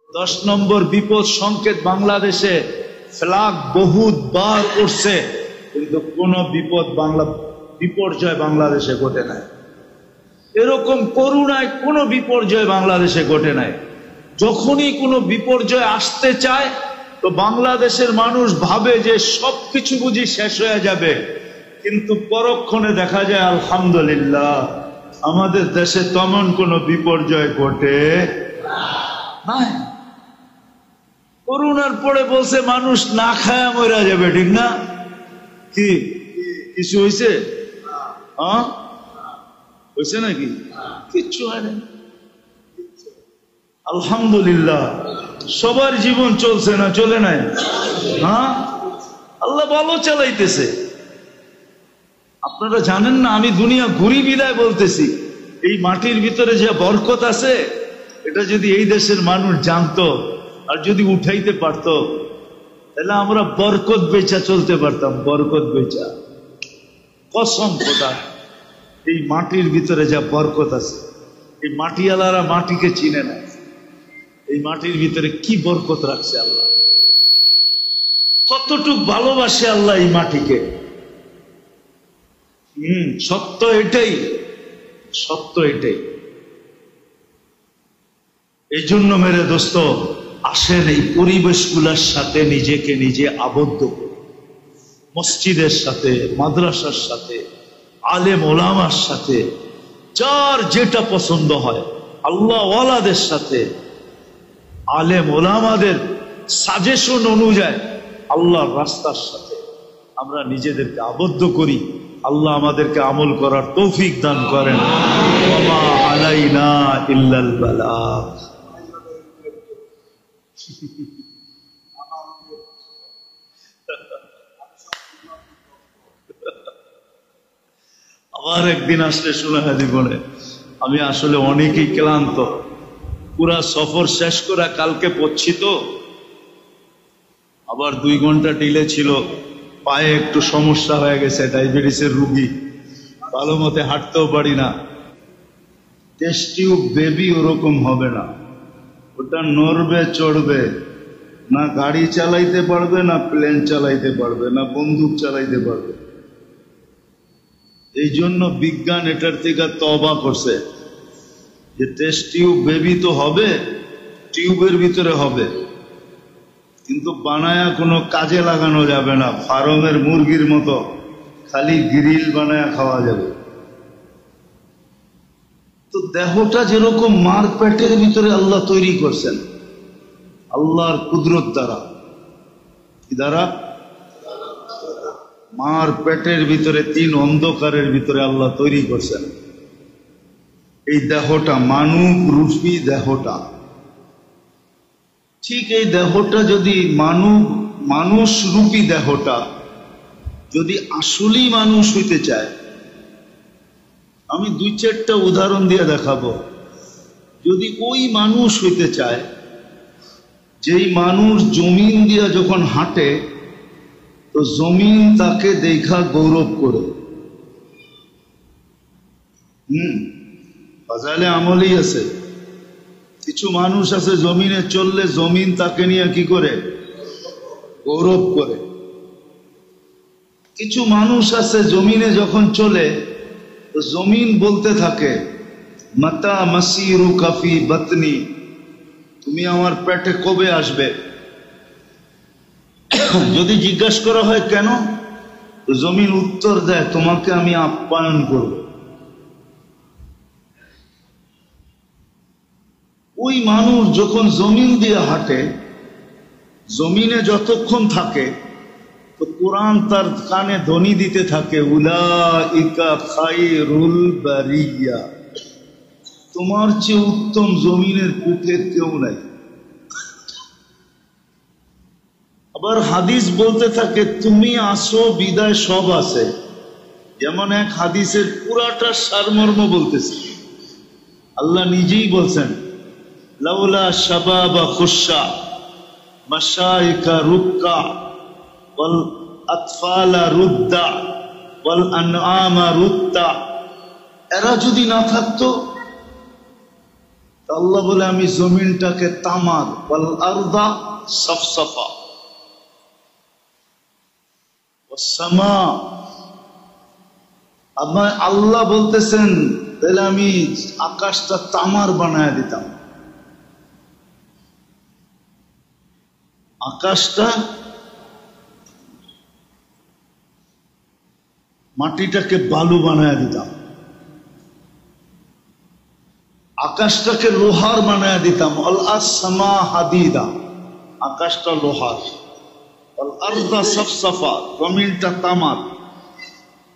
10 নম্বর বিপদ সংকেত বাংলাদেশে ফ্ল্যাগ বহুত বার করছে, কিন্তু কোন বিপর্যয় বাংলাদেশে ঘটে নাই। এরকম করুণায় কোন বিপর্যয় বাংলাদেশে ঘটে নাই। যখনই কোনো বিপর্যয় আসতে চায় তো বাংলাদেশের মানুষ ভাবে যে সবকিছু বুঝি শেষ হয়ে যাবে, কিন্তু পরক্ষণে দেখা যায় আলহামদুলিল্লাহ আমাদের দেশে তেমন কোনো বিপর্যয় ঘটে নাই। করোনার পরে বলছে মানুষ না খায়া মরা যাবে, ঠিক না? কি কিছু হয়েছে? হ্যাঁ হয়েছে নাকি? কিচ্ছু হয় না, আলহামদুলিল্লাহ। সবার জীবন চলছে না চলে নাই? হ্যাঁ, আল্লাহ ভালো চালাইতেছে। আপনারা জানেন না, আমি দুনিয়া ঘুরি বিদায় বলতেছি, এই মাটির ভিতরে যে বরকত আছে এটা যদি এই দেশের মানুষ জানতো আর যদি উঠাইতে পারতো তাহলে আমরা বরকত বেচা চলতে পারতাম। বরকত বেচা, কসম খোদা, এই মাটির ভিতরে যা বরকত আছে, এই মাটিওয়ালারা মাটিকে চিনে না। এই মাটির ভিতরে কি বরকত রাখছে আল্লাহ, কতটুক ভালোবাসে আল্লাহ এই মাটিকে। সত্য এটাই, সত্য এটাই। এই জন্য মেরে দোস্ত, আসেন এই পরিবেশগুলোর সাথে নিজেকে নিজে আবদ্ধ করে, মসজিদের সাথে, মাদ্রাসার সাথে, আলেম ওলামার সাথে, যার যেটা পছন্দ হয়, আল্লাহ ওয়ালাদের সাথে, আলেম ওলামাদের সাজেশন অনুযায়ী আল্লাহর রাস্তার সাথে আমরা নিজেদেরকে আবদ্ধ করি। আল্লাহ আমাদেরকে আমল করার তৌফিক দান করেন। ওয়া মা আলাইনা ইল্লাল বালাগ। আবার একদিন আসলে শোনা হয় জীবনে, আমি আসলে অনেকই ক্লান্ত, পুরা সফর শেষ করে কালকে পড়ছি তো, আবার 2 ঘন্টা ডিলে ছিল, পায়ে একটু সমস্যা হয়ে গেছে, ডায়াবেটিসের রুগী, ভালো মতে হাঁটতেও পারি না। টেস্ট টিউব বেবি ওরকম হবে না, ওটা নড়বে চড়বে, না গাড়ি চালাইতে পারবে, না প্লেন চালাইতে পারবে, না বন্দুক চালাইতে পারবে। এই জন্য বিজ্ঞান এটার থেকে তওবা করছে যে টেস্ট টিউব বেবি তো হবে, টিউবের ভিতরে হবে, কিন্তু বানায়া কোনো কাজে লাগানো যাবে না। ফার্মের মুরগির মতো খালি গ্রিল বানায়া খাওয়া যাবে। তো দেহটা যেরকম মার পেটের ভিতরে আল্লাহ তৈরি করছেন আল্লাহর কুদরত দ্বারা। কি দ্বারা? মার পেটের ভিতরে 3 অন্ধকারের ভিতরে আল্লাহ তৈরি করছেন এই দেহটা, মানব রূপী দেহটা। ঠিক এই দেহটা যদি মানুষ রূপী দেহটা যদি আসলেই মানুষ হইতে চায়, আমি 2-4টা উদাহরণ দিয়ে দেখাবো। যদি ওই মানুষ হইতে চায় যেই মানুষ জমিন দিয়া যখন হাঁটে তো জমিন তাকে দেখা গৌরব করে। ফাজাইলে আমলই আছে। কিছু মানুষ আছে জমিনে চললে জমিন তাকে নিয়ে কি করে? গৌরব করে। কিছু মানুষ আছে জমিনে যখন চলে তো জমিন বলতে থাকে মাতা মাসিরু কাফি বাতনি, তুমি আমার পেটে কবে আসবে? যদি জিজ্ঞাসা করা হয় কেন, তো জমিন উত্তর দেয় তোমাকে আমি আপ্যায়ন করব। ওই মানুষ যখন জমিন দিয়ে হাঁটে, জমিনে যতক্ষণ থাকে তো কোরআন তার কানে ধ্বনি দিতে থাকে উলাইকা খায়রুল বারিয়া, তোমার চেয়ে উত্তম জমিনের কুঠের কেউ নাই। আবার হাদিস বলতে থাকে তুমি আসো বিদায় সব আছে। যেমন এক হাদিসের পুরাটা সারমর্ম বলতেছে, আল্লাহ নিজেই বলছেন লাউলা শাবাবা খুশা মাশাইকা রুক্কা ওয়াল আতফালা রুদ্দা ওয়াল আনআমা রুদ্দা, এরা যদি না থাকতো আল্লাহ বলে আমি জমিনটাকে তামার ওয়াল আরদা সাফসাফা ওয়াস সামা, আল্লাহ বলতেছেন তাহলে আমি আকাশটা তামার বানায় দিতাম, আকাশটা মাটিটাকে বালু বানায় দিতাম, আকাশটাকে লোহার বানায় দিতাম। আল আসমা হাদিদা, আকাশটা লোহার। আল আরদা সাফসাফা, জমিনটা তামার।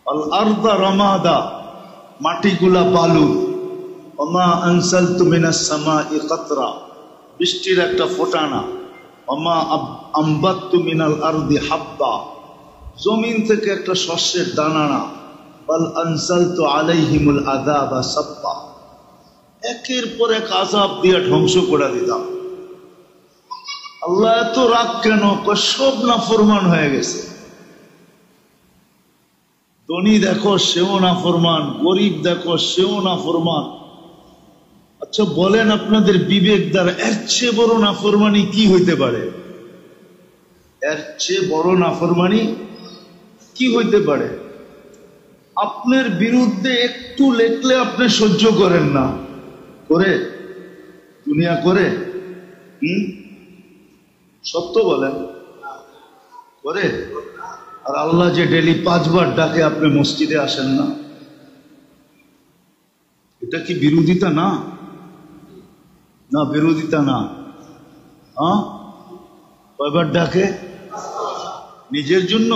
আল আরদা রামাদা, মাটিগুলা বালু। ওমা আনসালতু মিনাস সামাই কাতরা, বৃষ্টির একটা ফোঁটানা। ওমা আম্বাততু মিনাল আরদি হাব্বা, জমিন থেকে একটা শস্যের দানা না। বাল আনসালতু আলাইহিমুল আযাবা সাব্বা, একের পর এক আযাব দিয়ে ধ্বংস করে দিতাম। আল্লাহ এত রাগ কেন? সব নাফরমান হয়ে গেছে। ধনী দেখো সেও নাফরমান, গরিব দেখো সেও নাফরমান। আচ্ছা বলেন আপনাদের বিবেক দ্বারা এর চেয়ে বড় নাফরমানি কি হইতে পারে? এর চেয়ে বড় নাফরমানি কি হইতে পারে? আপনার বিরুদ্ধে একটু লেখলে আপনি সহ্য করেন না, করে দুনিয়া করে। সত্য বলেন, করে। আর আল্লাহ যে ডেলি 5 বার ডাকে আপনি মসজিদে আসেন না, এটা কি বিরোধিতা না? না বিরোধিতা না। হ্যাঁ, কয়বার ডাকে? নিজের জন্য,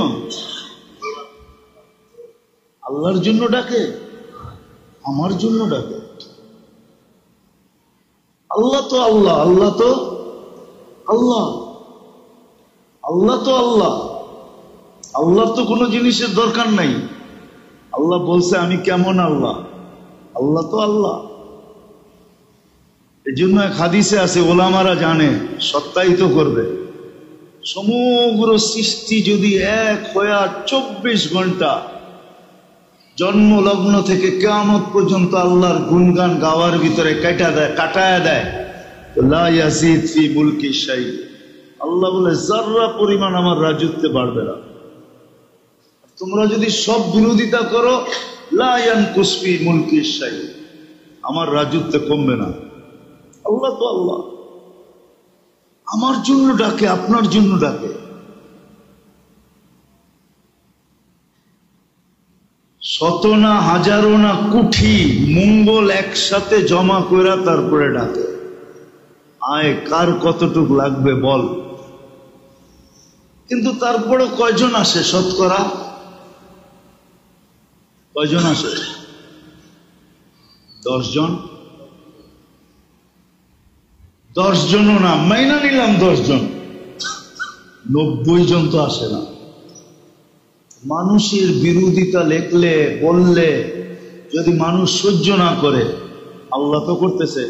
আল্লাহর জন্য ডাকে, আমার জন্য ডাকে। আল্লাহ তো আল্লাহ, আল্লাহ তো আল্লাহ, আল্লাহ তো আল্লাহ। আল্লাহর তো কোনো জিনিসের দরকার নাই। আল্লাহ বলছে আমি কেমন আল্লাহ? আল্লাহ তো আল্লাহ। এই জন্য এক হাদিসে আছে, ওলামারা জানে, সত্যায়িত করবে, সমগ্র সৃষ্টি যদি এক হয়ে 24 ঘন্টা জন্ম লগ্ন থেকে কিয়ামত পর্যন্ত আল্লাহর গুণগান গাওয়ার ভিতরে কাটায় দেয়, লা ইয়াজিদ ফি মুলকি শাই, আল্লাহ বলে যাররা পরিমাণ আমার রাজত্বে বাড়বে না। তোমরা যদি সব বিরোধিতা করো, লা ইয়ানকুস ফি মুলকি শাই, আমার রাজত্বে কমবে না। আল্লাহ তো আল্লাহ, আমার জন্য ডাকে, আপনার জন্য ডাকে। শত না হাজারো না কোটি মঙ্গল একসাথে জমা করে তারপরে ডাকে, আয় কার কতটুক লাগবে বল। কিন্তু তারপরে কয়জন আসে? শতকরা কয়জন আসে? 10 জন। 10 জনও না, মাইনা নিলাম 10 জন, 90 জন তো আসে না। মানুষের বিরোধিতা লেখলে বললে যদি মানুষ সহ্য না করে, আল্লাহ তো করতেছে।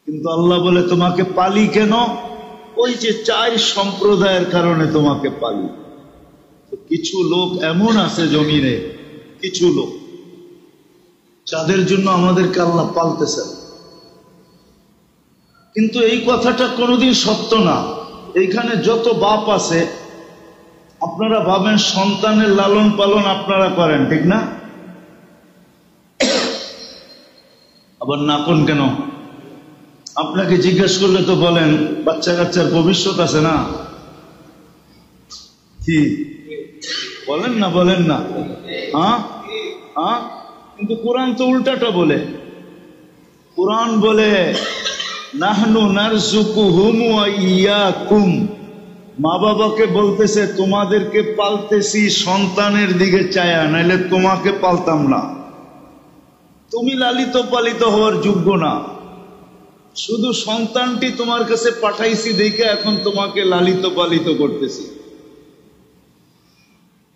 কিন্তু আল্লাহ বলে তোমাকে পালি কেন? ওই যে 4 সম্প্রদায়ের কারণে তোমাকে পালি। কিছু লোক এমন আছে জমিনে, কিছু লোক যাদের জন্য আমাদেরকে আল্লাহ পালতেছে। কিন্তু এই কথাটা কোনোদিন সত্য না। এইখানে যত বাপ আছে, আপনারা ভাবেন সন্তানের লালন পালন আপনারা করেন, ঠিক না? আবার না কোন কেন? আপনাকে জিজ্ঞেস করলে তো বলেন বাচ্চা কাচ্চার ভবিষ্যৎ আছে না, কি বলেন না? বলেন না? হ্যাঁ হ্যাঁ। কিন্তু কোরআন তো উল্টাটা বলে। কোরআন বলে নাহনু নারযুকুহুম ওয়া ইয়াকুম, মা বাবাকে বলতেছে তোমাদেরকে পালতেছি সন্তানের দিকে চায়া, নাইলে তোমাকে পালতাম না। তুমি লালিত পালিত হওয়ার যোগ্য না, শুধু সন্তানটি তোমার কাছে পাঠাইছি দেখে এখন তোমাকে লালিত পালিত করতেছি।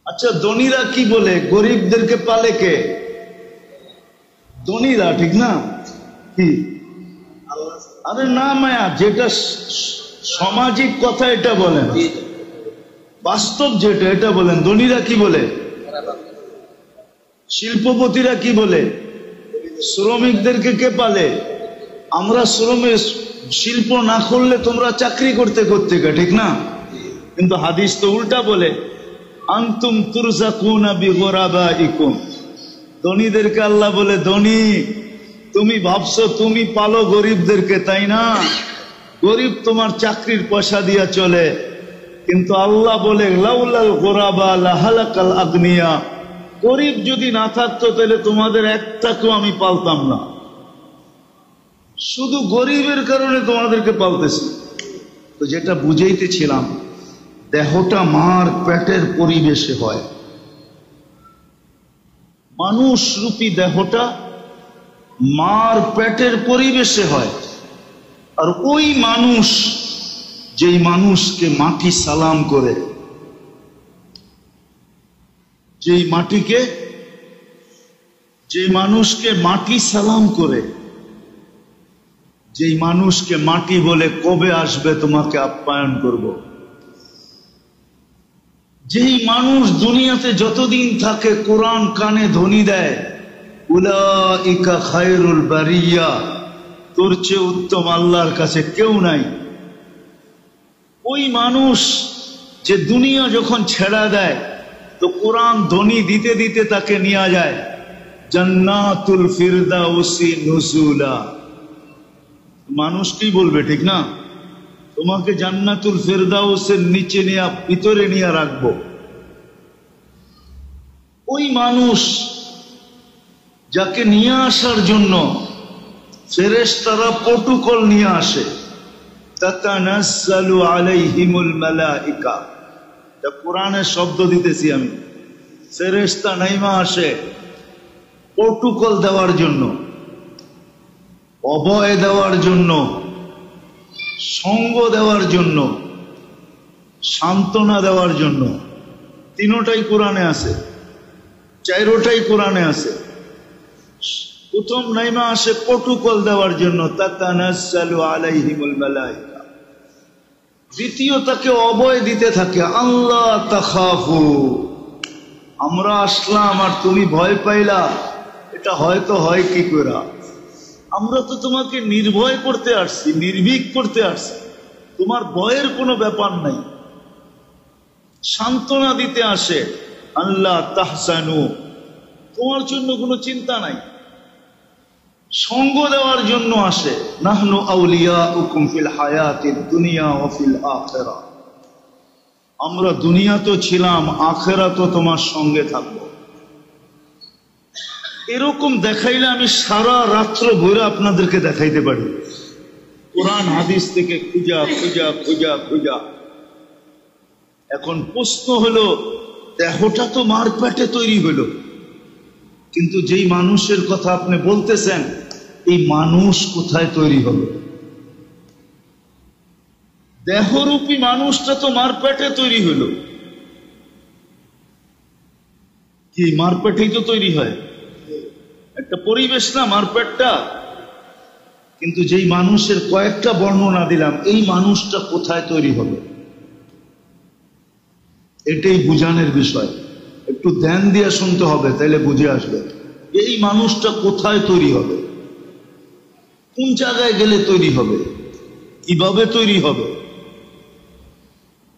আচ্ছা ধনীরা কি বলে? গরিবদেরকে পালে কে? ধনীরা, ঠিক না? কি? আরে না মায়া, যেটা সামাজিক কথা এটা বলেন, বাস্তব যেটা এটা বলেন। ধনীরা কি বলে? শিল্পপতিরা কি বলে? শ্রমিকদেরকে কে পালে? আমরা শ্রমের শিল্প না করলে তোমরা চাকরি করতে করতে গা, ঠিক না? কিন্তু হাদিস তো উল্টা বলে, আনতুম তুরজাকুনা বিগরাবাইকুম, ধনীদেরকে আল্লাহ বলে, ধনী তুমি ভাবছো তুমি পালো গরিবদেরকে, তাই না? গরিব তোমার চাকরির পয়সা দিয়া চলে, কিন্তু আল্লাহ বলে লাউলাল গোরাবা লাহালাকাল আগনিয়া, গরিব যদি না থাকতো তাহলে তোমাদের একটাকেও আমি পালতাম না, শুধু গরিবের কারণে তোমাদেরকে পালতেছি। তো যেটা বুঝাইতেছিলাম, দেহটা মার পেটের পরিবেশে হয়, মানুষ রূপী দেহটা মার পেটের পরিবেশে হয়। আর ওই মানুষ যেই মানুষকে মাটি সালাম করে, যেই মানুষকে মাটি সালাম করে, যেই মানুষকে মাটি বলে কবে আসবে তোমাকে আপ্যায়ন করব, যেই মানুষ দুনিয়াতে যতদিন থাকে কোরআন কানে ধ্বনি দেয়, উলাইকা খায়রুল বারিয়া, তোর চেয়ে উত্তম আল্লাহর কাছে কেউ নাই। ওই মানুষ যে দুনিয়া যখন ছেড়া দেয় তো কোরআন ধ্বনি দিতে দিতে তাকে নিয়ে যায় জান্নাতুল ফিরদাউসি নুজুলা। মানুষ কি বলবে, ঠিক না? তোমাকে জান্নাতুল ফিরদাউসের নিচে নিয়ে ভিতরে নিয়ে রাখবো। ওই মানুষ যাকে নিয়ে আসার জন্য ফেরেশতারা প্রটোকল নিয়ে আসে, তাতানাজ্জালু আলাইহিমুল মালাইকা, এটা কোরআনের শব্দ দিতেছি আমি। ফেরেশতা নাইমা আসে প্রটোকল দেওয়ার জন্য, অভয় দেওয়ার জন্য, সঙ্গ দেওয়ার জন্য, সান্ত্বনা দেওয়ার জন্য। তিনোটাই কোরআনে আছে, চারোটাই কোরআনে আছে। প্রথম নাইমা আসে প্রটোকল দেওয়ার জন্য, তাতানাজ্জালু আলাইহিমুল মালাইকা। দ্বিতীয় তাকে অভয় দিতে থাকে, আল্লাহ তাখাফু, আমরা আসলাম আর তুমি ভয় পাইলা, এটা হয়তো হয় কি করে? আমরা তো তোমাকে নির্ভয় করতে আসছি, নির্ভীক করতে আসছি, তোমার ভয়ের কোনো ব্যাপার নাই। সান্ত্বনা দিতে আসে, আল্লাহ তাহসানু, তোমার জন্য কোনো চিন্তা নাই। সঙ্গ দেওয়ার জন্য আসে, নাহনু আউলিয়াউকুম ফিল হায়াতিদ দুনিয়া ওয়া ফিল আখিরাহ, আমরা দুনিয়াতেও ছিলাম, আখিরাতেও তোমার সঙ্গে থাকবো। এরকম দেখাইলে আমি সারা রাত্র ভরে আপনাদেরকে দেখাইতে পারি, কোরআন হাদিস থেকে খুঁজা খুঁজা খুঁজা খুঁজা। এখন প্রশ্ন হলো, দেহটা তো মার পেটে তৈরি হলো, কিন্তু যেই মানুষের কথা আপনি বলতেছেন, এই মানুষ কোথায় তৈরি হবে? দেহরূপী মানুষটা তো মার পেটে তৈরি হলো, কি মার পেটেই তো তৈরি হয়, একটা পরিবেশ না মার পেটটা? কিন্তু যেই মানুষের কয়েকটা বর্ণনা দিলাম, এই মানুষটা কোথায় তৈরি হবে? এটাই বুঝানোর বিষয়। একটু ধ্যান দিয়ে শুনতে হবে, তাইলে বুঝে আসবে এই মানুষটা কোথায় তৈরি হবে, কোন জায়গায় গেলে তৈরি হবে, কিভাবে তৈরি হবে।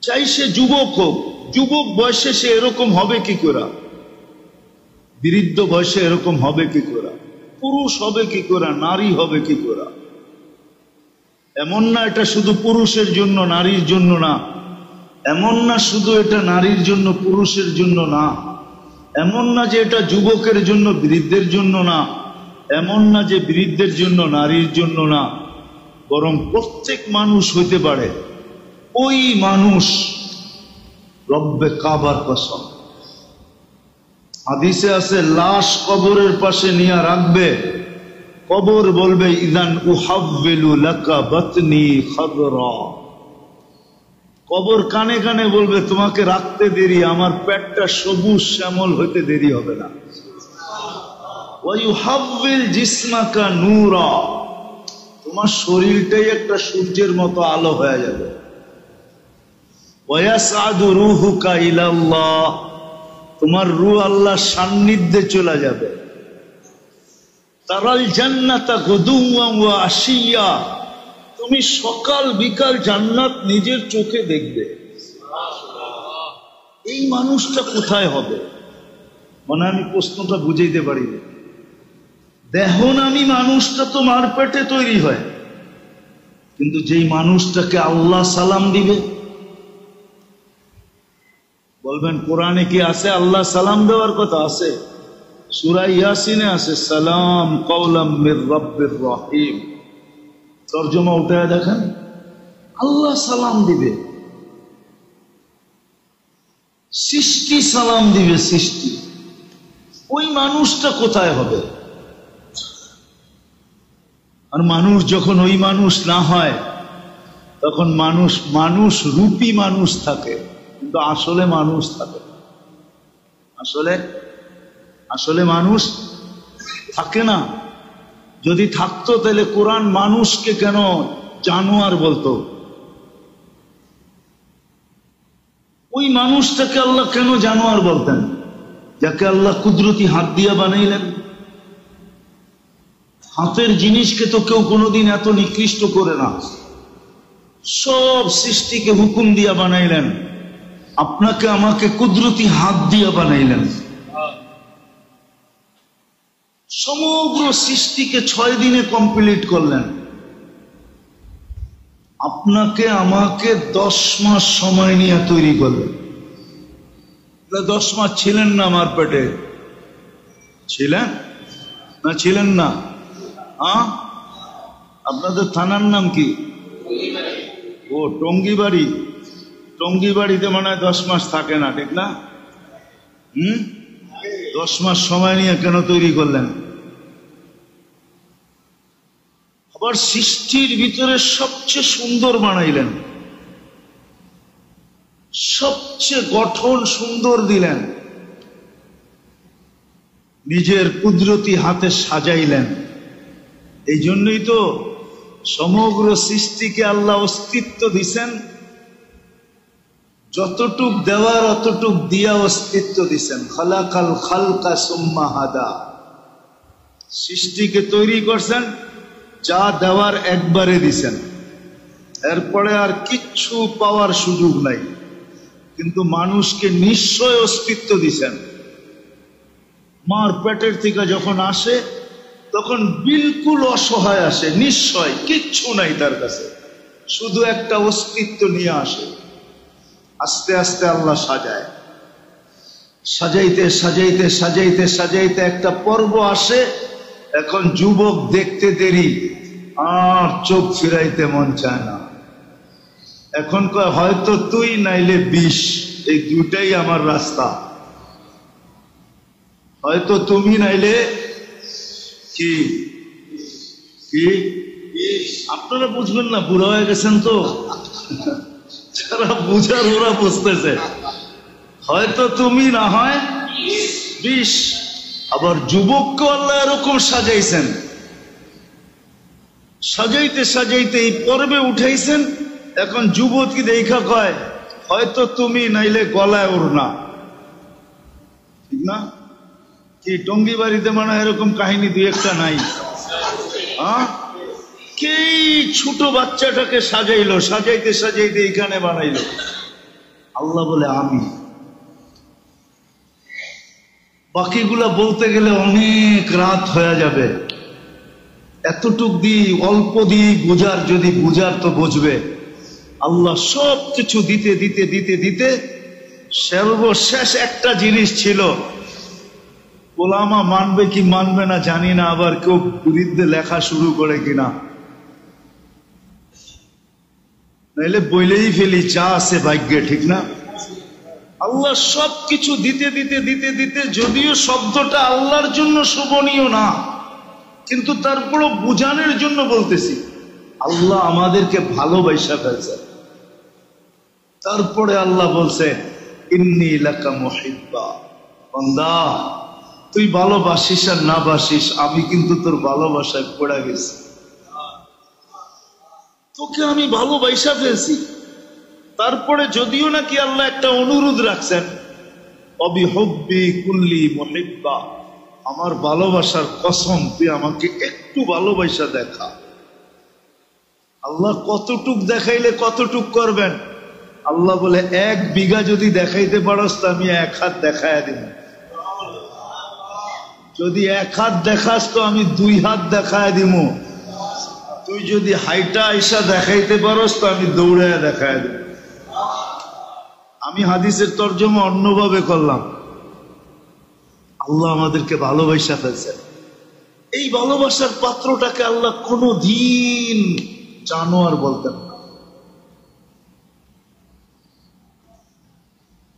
চাই সে যুবক হোক, যুবক বয়সে সে এরকম হবে কি করে? বৃদ্ধ বয়সে এরকম হবে কি করে? পুরুষ হবে কি করে? নারী হবে কি করে? এমন না এটা শুধু পুরুষের জন্য নারীর জন্য না, এমন না শুধু এটা নারীর জন্য পুরুষের জন্য না, এমন না যে এটা যুবকের জন্য বৃদ্ধের জন্য না, এমন না যে বৃদ্ধের জন্য নারীর জন্য না, বরং প্রত্যেক মানুষ হইতে পারে। ওই মানুষ রব্বে কাবার কসম, হাদিসে আছে, লাশ কবরের পাশে নিয়ে রাখবে, কবর বলবে ইদান উহাব্বিলু লাকা বাতনি খাদরা, কবর কানে কানে বলবে তোমাকে রাখতে দেরি, আমার পেটটা সবুজ শ্যামল হইতে দেরি হবে না। ওয়া ইউহাব্বিল জিসমাকা নূরা, তোমার শরীরটাই একটা সূর্যের মতো আলো হয়ে যাবে। ওয়া ইয়াসআদু রূহুকা ইলাল্লাহ, তোমার রূহ আল্লাহর সান্নিধ্যে চলে যাবে। তারাল জান্নাতা গুদুওয়ান ওয়া আশিয়া, তুমি সকাল বিকাল জান্নাত নিজের চোখে দেখবে। এই মানুষটা কোথায় হবে? মানে আমি প্রশ্নটা বুঝাইতে পারি না। দেখুন, আমি মানুষটা তো মার পেটে তৈরি হয়, কিন্তু যেই মানুষটাকে আল্লাহ সালাম দিবে, বলবেন কোরআনে কি আছে আল্লাহ সালাম দেওয়ার কথা? আছে, সূরা ইয়াসিনে আছে, সালাম কওলাম মির রাব্বির রহিম। তরজমা উঠায় দেখেন, আল্লাহ সালাম দিবে, সৃষ্টি সালাম দিবে, সৃষ্টি। ওই মানুষটা কোথায় হবে? আর মানুষ যখন ওই মানুষ না হয়, তখন মানুষ রূপী মানুষ থাকে, কিন্তু আসলে মানুষ থাকে। আসলে মানুষ থাকে না। যদি থাকতো তাহলে কোরআন মানুষকে কেন জানোয়ার বলতো? ওই মানুষটাকে আল্লাহ কেন জানোয়ার বলতেন, যাকে আল্লাহ কুদরতি হাত দিয়া বানাইলেন? হাতের জিনিসকে তো কেউ কোনোদিন এত নিকৃষ্ট করে না। সব সৃষ্টিকে হুকুম দিয়া বানাইলেন, আপনাকে আমাকে কুদরতি হাত দিয়া বানাইলেন। সমগ্র সৃষ্টিকে 6 দিনে কমপ্লিট করলেন, আপনাকে আমাকে 10 মাস সময় নিয়ে তৈরি করলেন। 10 মাস ছিলেন না আমার পেটে? ছিলেন না? ছিলেন না? আপনাদের থানার নাম কি? ও টঙ্গিবাড়ি। টঙ্গিবাড়িতে মনে হয় 10 মাস থাকে না, ঠিক না? 10 মাস সময় নিয়ে কেন তৈরি করলেন? আবার সৃষ্টির ভিতরে সবচেয়ে সুন্দর বানাইলেন, সবচেয়ে গঠন সুন্দর দিলেন, নিজের কুদরতি হাতে সাজাইলেন। এই জন্যই তো সমগ্র সৃষ্টিকে আল্লাহ অস্তিত্ব দিছেন। যতটুক দেওয়ার অতটুক দিয়া অস্তিত্ব দিছেন। খালাকাল খালকা সুম্মা হাদা, সৃষ্টিকে তৈরি করছেন, যা দেওয়ার একবারে দিছেন, এরপরে আর কিচ্ছু পাওয়ার সুযোগ নাই। কিন্তু মানুষকে নিশ্চয় অস্তিত্ব দিছেন। মার পেটের থেকে যখন আসে তখন বিলকুল অসহায় আসে, নিশ্চয় কিচ্ছু নাই তার কাছে, শুধু একটা অস্তিত্ব নিয়ে আসে। আস্তে আস্তে আল্লাহ সাজায়, সাজাইতে সাজাইতে সাজাইতে সাজাইতে একটা পর্ব আসে। এখন যুবক দেখতে দেরি, আর চোখ ফিরাইতে মন চায় না। এখন কয় হয়তো তুই নাইলে 20, এই দুটাই আমার রাস্তা। হয়তো তুমি নাইলে কি কি আপনারা বুঝবেন না, বুড়া হয়ে গেছেন তো। যারা বুঝার ওরা বুঝতেছে। হয়তো তুমি, না হয় 20। আবার যুবককে আল্লাহ এরকম সাজাইছেন, সাজাইতে সাজাইতে এই পর্বে উঠাইছেন। এখন যুবতী দেখা কয় হয়তো তুমি নাইলে গলায় ওর না, ঠিক না? কি টঙ্গি বাড়িতে মানে এরকম কাহিনী 2-1টা নাই? কে ছোট বাচ্চাটাকে সাজাইলো, সাজাইতে সাজাইতে এখানে বানাইলো? আল্লাহ বলে আমি। বাকিগুলা বলতে গেলে অনেক রাত হয়ে যাবে। এতটুক দিয়ে অল্প দিয়ে বোঝার, যদি বুঝার তো বুঝবে। আল্লাহ সব কিছু দিতে দিতে দিতে দিতে সর্বশেষ একটা জিনিস ছিল, ওলামা মানবে কি মানবে না জানি না, আবার কেউ বিরুদ্ধে লেখা শুরু করে কিনা, নাইলে বইলেই ফেলি যা আছে ভাগ্যে, ঠিক না? আল্লাহ সব কিছু দিতে দিতে দিতে দিতে, যদিও শব্দটা আল্লাহর জন্য শোভনীয় না, কিন্তু তারপরও বুঝানোর জন্য বলতেছি। আল্লাহ আমাদেরকে ভালোবাসা ফেলছে। তারপরে আল্লাহ বলছে ইন্নী লাকা মুহিব্বা, বান্দা তুই ভালোবাসিস আর না বাসিস, আমি কিন্তু তোর ভালোবাসায় পড়ে গেছি। তোকে আমি ভালোবাসা ফেলছি। তারপরে যদিও নাকি আল্লাহ একটা অনুরোধ রাখছেন, অবিহব্বি কুল্লি মুহিব্বা, আমার ভালোবাসার কসম, তুই আমাকে একটু ভালোবাসা দেখা। আল্লাহ কতটুক দেখাইলে কতটুক করবেন? আল্লাহ বলে 1 বিঘা যদি দেখাইতে পারস তো আমি 1 হাত দেখাইয়া দিব। যদি 1 হাত দেখাস তো আমি 2 হাত দেখাইয়া দিব। তুই যদি হাইটা আইসা দেখাইতে পারস তো আমি দৌড়াইয়া দেখাইয়া দিব। আমি হাদিসের তর্জমা অন্যভাবে করলাম। আল্লাহ আমাদেরকে ভালোবাসা ফেলছেন। এই ভালোবাসার পাত্রটাকে আল্লাহ কোনদিন জানোয়ার বলতেন না।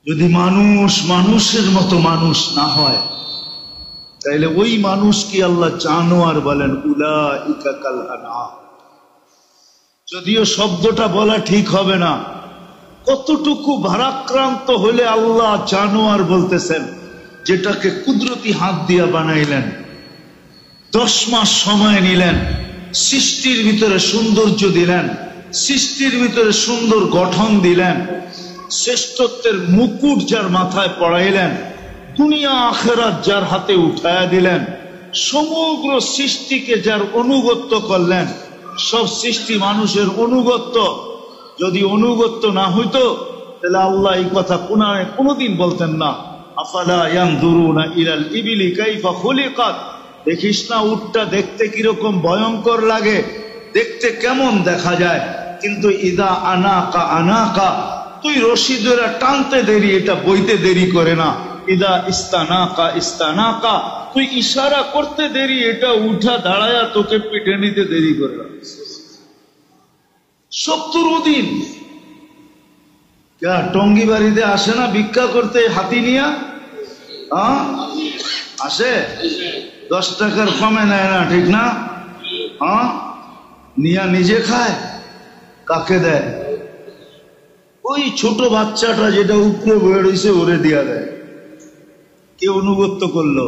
যদি মানুষ মানুষের মতো মানুষ না হয় তাইলে ওই মানুষ কি আল্লাহ জানোয়ার বলেন? উলাইকা কাল আনআম। যদিও শব্দটা বলা ঠিক হবে না, কতটুকু ভারাক্রান্ত হলে আল্লাহ জানোয়ার বলতেছেন, যেটাকে কুদরতি হাত দিয়া বানাইলেন, 10 মাস সময় নিলেন, সৃষ্টির ভিতরে সৌন্দর্য দিলেন, সৃষ্টির ভিতরে সুন্দর গঠন দিলেন, শ্রেষ্ঠত্বের মুকুট যার মাথায় পড়াইলেন, দুনিয়া আখেরাত যার হাতে উঠায়া দিলেন, সমগ্র সৃষ্টিকে যার অনুগত্য করলেন। সব সৃষ্টি মানুষের অনুগত্য। যদি অনুগত্য না হইতো তাহলে আল্লাহ এই কথা কোনদিন বলতেন না, আফালা ইয়ানজুরুনা ইলাল ইবিলি কাইফা খুলিকাত। দেখিস না উটটা দেখতে কিরকম ভয়ঙ্কর লাগে, দেখতে কেমন দেখা যায়, কিন্তু ইদা আনাকা আনাকা, তুই রশি ধরে টানতে দেরি, এটা বইতে দেরি করে না। ইদা ইস্তানাকা ইস্তানাকা, তুই ইশারা করতে দেরি, এটা উঠা দাঁড়ায়া তোকে পিঠে নিতে দেরি করে না। 70 দিন টঙ্গি বাড়িতে আসে না ভিক্ষা করতে হাতি নিয়া? আসে, 10 টাকার কমে নেয় না, ঠিক না? নিয়া নিজে খায়, কাকে দেয়? ওই ছোট বাচ্চাটা যেটা উপরে বয়ে রয়েছে ওরে দিয়া দেয়। কে অনুগত্য করলো?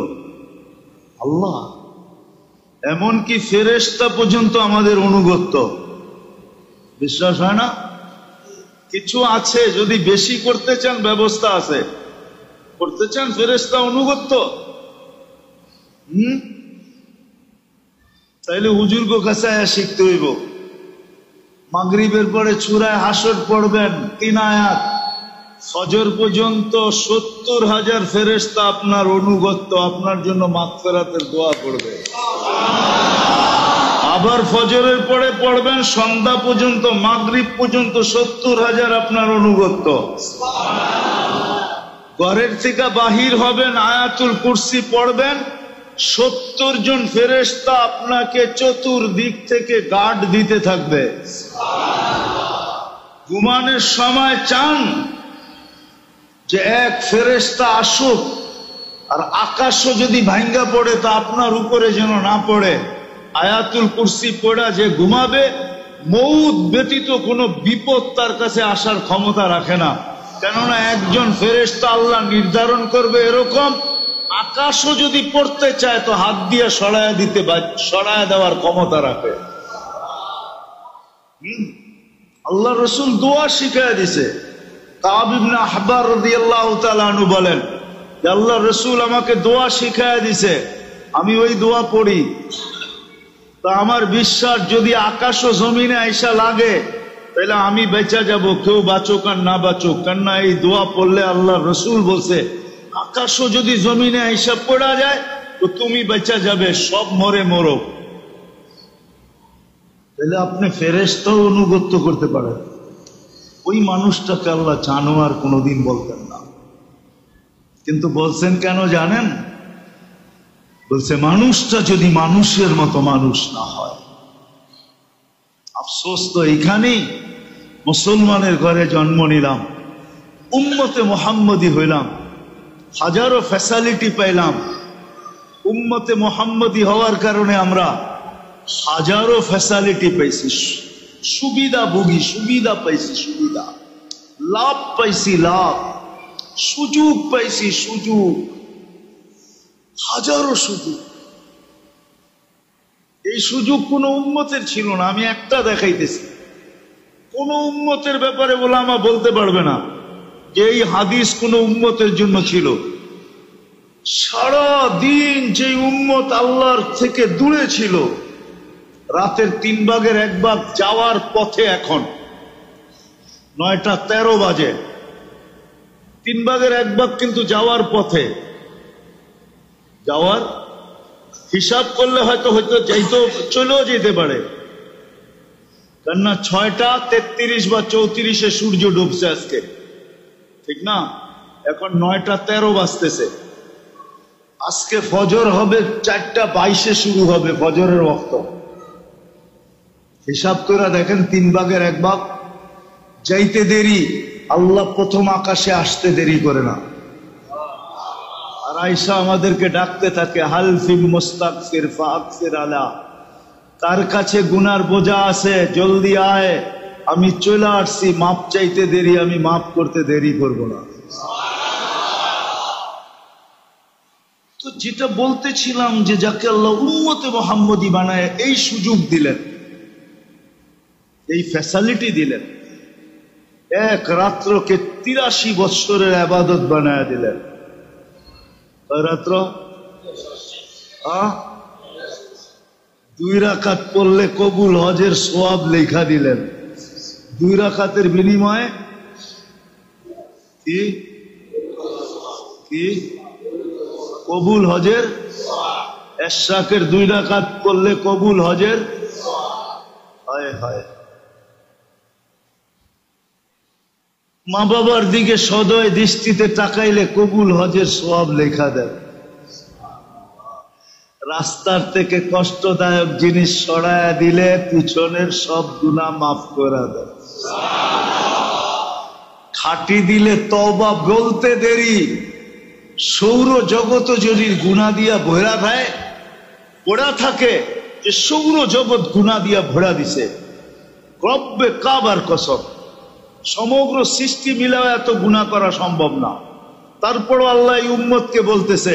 আল্লাহ। এমনকি ফেরেশতা পর্যন্ত আমাদের অনুগত্য। বিশ্বাস হয় না? কিছু আছে, যদি বেশি করতে চান ব্যবস্থা আছে, করতে চান ফেরেশতা অনুগত্য, তাইলে হুজুর কাছে শিখতে হইব। মাগরিবের পরে সূরা হাসর পড়বেন 3 আয়াত, ফজর পর্যন্ত 70,000 ফেরেশতা আপনার অনুগত্য, আপনার জন্য মাগফিরাতের দোয়া পড়বে। আবার ফজরের পরে পড়বেন সন্ধ্যা পর্যন্ত, মাগরিব পর্যন্ত 70,000 আপনার অনুগত্য। ঘরের থেকে বাহির হবেন, আয়াতুল কুরসি পড়বেন, 70 জন ফেরেশতা আপনাকে চতুর্দিক থেকে গার্ড দিতে থাকবে। ঘুমানোর সময় চান যে এক ফেরেশতা আসুক, আর আকাশও যদি ভাঙ্গা পড়ে তা আপনার উপরে যেন না পড়ে। আয়াতুল কুরসি পড়া যে ঘুমাবে, মউত ব্যতীত কোনো বিপদ তার কাছে আসার ক্ষমতা রাখে না। কেননা একজন ফেরেশতা আল্লাহ নির্ধারণ করবে এরকম, আকাশও যদি পড়তে চায় তো হাত দিয়ে সরায়া দেওয়ার ক্ষমতা রাখে। আল্লাহ রসুল দোয়া শিখায় দিছে। কাব ইবনে আহবার রাদিয়াল্লাহু তাআলা আনহু বলেন যে আল্লাহ রসুল আমাকে দোয়া শিখায় দিছে, আমি ওই দোয়া পড়ি। তা আমার বিশ্বাস যদি আকাশ ও জমিনে আইসা লাগে তাহলে আমি বেঁচে যাব, কেউ বাঁচুক আর না বাঁচুক। কেননা এই দোয়া পড়লে আল্লাহ রসুল বলছে আকাশও যদি জমিনে আইসা পড়া যায় তো তুমি বেঁচে যাবে, সব মরে মরো। তাহলে আপনি ফেরেশতাও অনুগত্য করতে পারেন। ওই মানুষটাকে আল্লাহ জানোয়ার কোনোদিন বলতেন না, কিন্তু বলছেন কেন জানেন? বলছে মানুষটা যদি মানুষের মতো মানুষ না হয়। আফসোস তো এইখানেই, মুসলমানের ঘরে জন্ম নিলাম, উম্মতে মুহাম্মদী হইলাম, হাজারো ফ্যাসিলিটি পাইলাম। উম্মতে মুহাম্মদী হওয়ার কারণে আমরা হাজারো ফ্যাসিলিটি পাইছি, সুবিধা ভোগী, সুবিধা পাইছি, সুবিধা লাভ পাইছি, লাভ সুযোগ পাইছি, সুযোগ, হাজারো সুযোগ। এই সুযোগ কোন উম্মতের ছিল না। আমি একটা দেখাইতেছি, কোন উম্মতের ব্যাপারে ওলামা বলতে পারবে না যে এই হাদিস কোন উম্মতের জন্য ছিল। সারা দিন যে উম্মত আল্লাহর থেকে দূরে ছিল, রাতের 1/3 যাওয়ার পথে, এখন 9:13 বাজে, 1/3 কিন্তু যাওয়ার পথে, যাওয়ার হিসাব করলে হয়তো যাইতো, চলেও যেতে পারে, কেননা 6:33 বা 34 সূর্য ডুবছে আজকে, ঠিক না? এখন 9:13 বাজতেছে। আজকে ফজর হবে 4:22 শুরু হবে ফজরের ওয়াক্ত। হিসাব করে দেখেন 1/3 যাইতে দেরি, আল্লাহ প্রথম আকাশে আসতে দেরি করে না। আর আয়েশা আমাদেরকে ডাকতে থাকে, হাল ফিল মুস্তাগফির ফাগফির আলা, তার কাছে গুনার বোঝা আছে, জলদি আয়, আমি চলে আসছি, মাপ চাইতে দেরি, আমি মাপ করতে দেরি করব না। তো যেটা বলতেছিলাম, যে যাকে আল্লাহ উম্মতে মুহাম্মদী বানায় এই সুযোগ দিলেন, এই ফ্যাসিলিটি দিলেন, এক রাত্রকে 83 বৎসরের ইবাদত বানায় দিলেন। রাত্র 2 রাকাত পড়লে কবুল হজের সওয়াব লেখা দিলেন। 2 রাকাতের বিনিময়ে কি কি কবুল হজের, এশরাকের 2 রাকাত পড়লে কবুল হজের। হায় হায়, মা বাবার দিকে সদয় দৃষ্টিতে তাকাইলে কবুল হজের সওয়াব লেখা দেয়। রাস্তার থেকে কষ্টদায়ক জিনিস সরায়া দিলে পিছনের সব গুনাহ মাফ করে দেয়। খাটি দিলে তওবা বলতে দেরি, সৌর জগৎ যদি গুনাহ দিয়া ভরা দেয়, পড়া থাকে যে সৌর জগৎ গুনাহ দিয়া ভরা দিছে, রব্বে কাবার কসম, সমগ্র সৃষ্টি মিলাও এত গুনাহ করা সম্ভব না। তারপরও আল্লাহ এই উম্মতকে বলতেছে,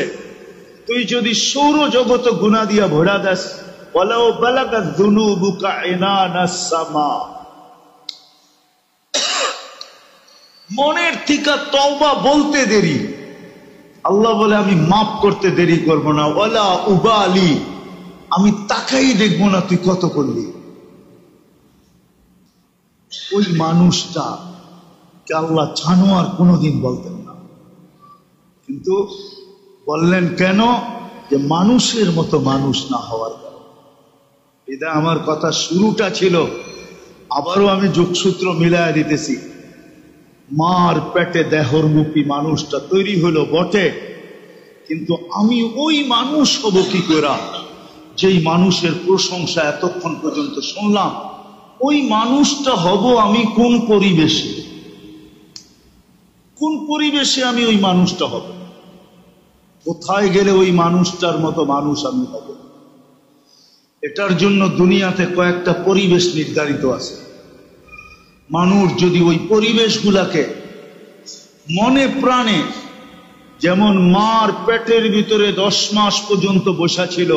তুই যদি সৌর জগৎ গুনাহ দিয়া ভরা দাস, ওয়ালাউ বালাগাত যুনুবুকা ইনানাস সামা, মনের থেকে তওবা বলতে দেরি, আল্লাহ বলে আমি মাফ করতে দেরি করব না। ওয়ালা উবালি, আমি তাকাই দেখবো না তুই কত করলি। ওই মানুষটা কে আল্লাহ জানোয়ার কোনোদিন বলতেন না, কিন্তু বললেন কেন? যে মানুষের মতো মানুষ না হওয়ার কারণে। এটা আমার কথা শুরুটা ছিল, আবারও আমি যোগসূত্র মিলায়া দিতেছি। মার পেটে দেহরমুখী মানুষটা তৈরি হলো বটে, কিন্তু আমি ওই মানুষ হব কি করে যেই মানুষের প্রশংসা এতক্ষণ পর্যন্ত শুনলাম? ওই মানুষটা হব আমি কোন পরিবেশে? কোন পরিবেশে আমি ওই মানুষটা হব? কোথায় গেলে ওই মানুষটার মতো মানুষ আমি হব? এটার জন্য দুনিয়াতে কয়েকটা পরিবেশ নির্ধারিত আছে। মানুষ যদি ওই পরিবেশগুলাকে মনে প্রাণে, যেমন মার পেটের ভিতরে 10 মাস পর্যন্ত বসা ছিল,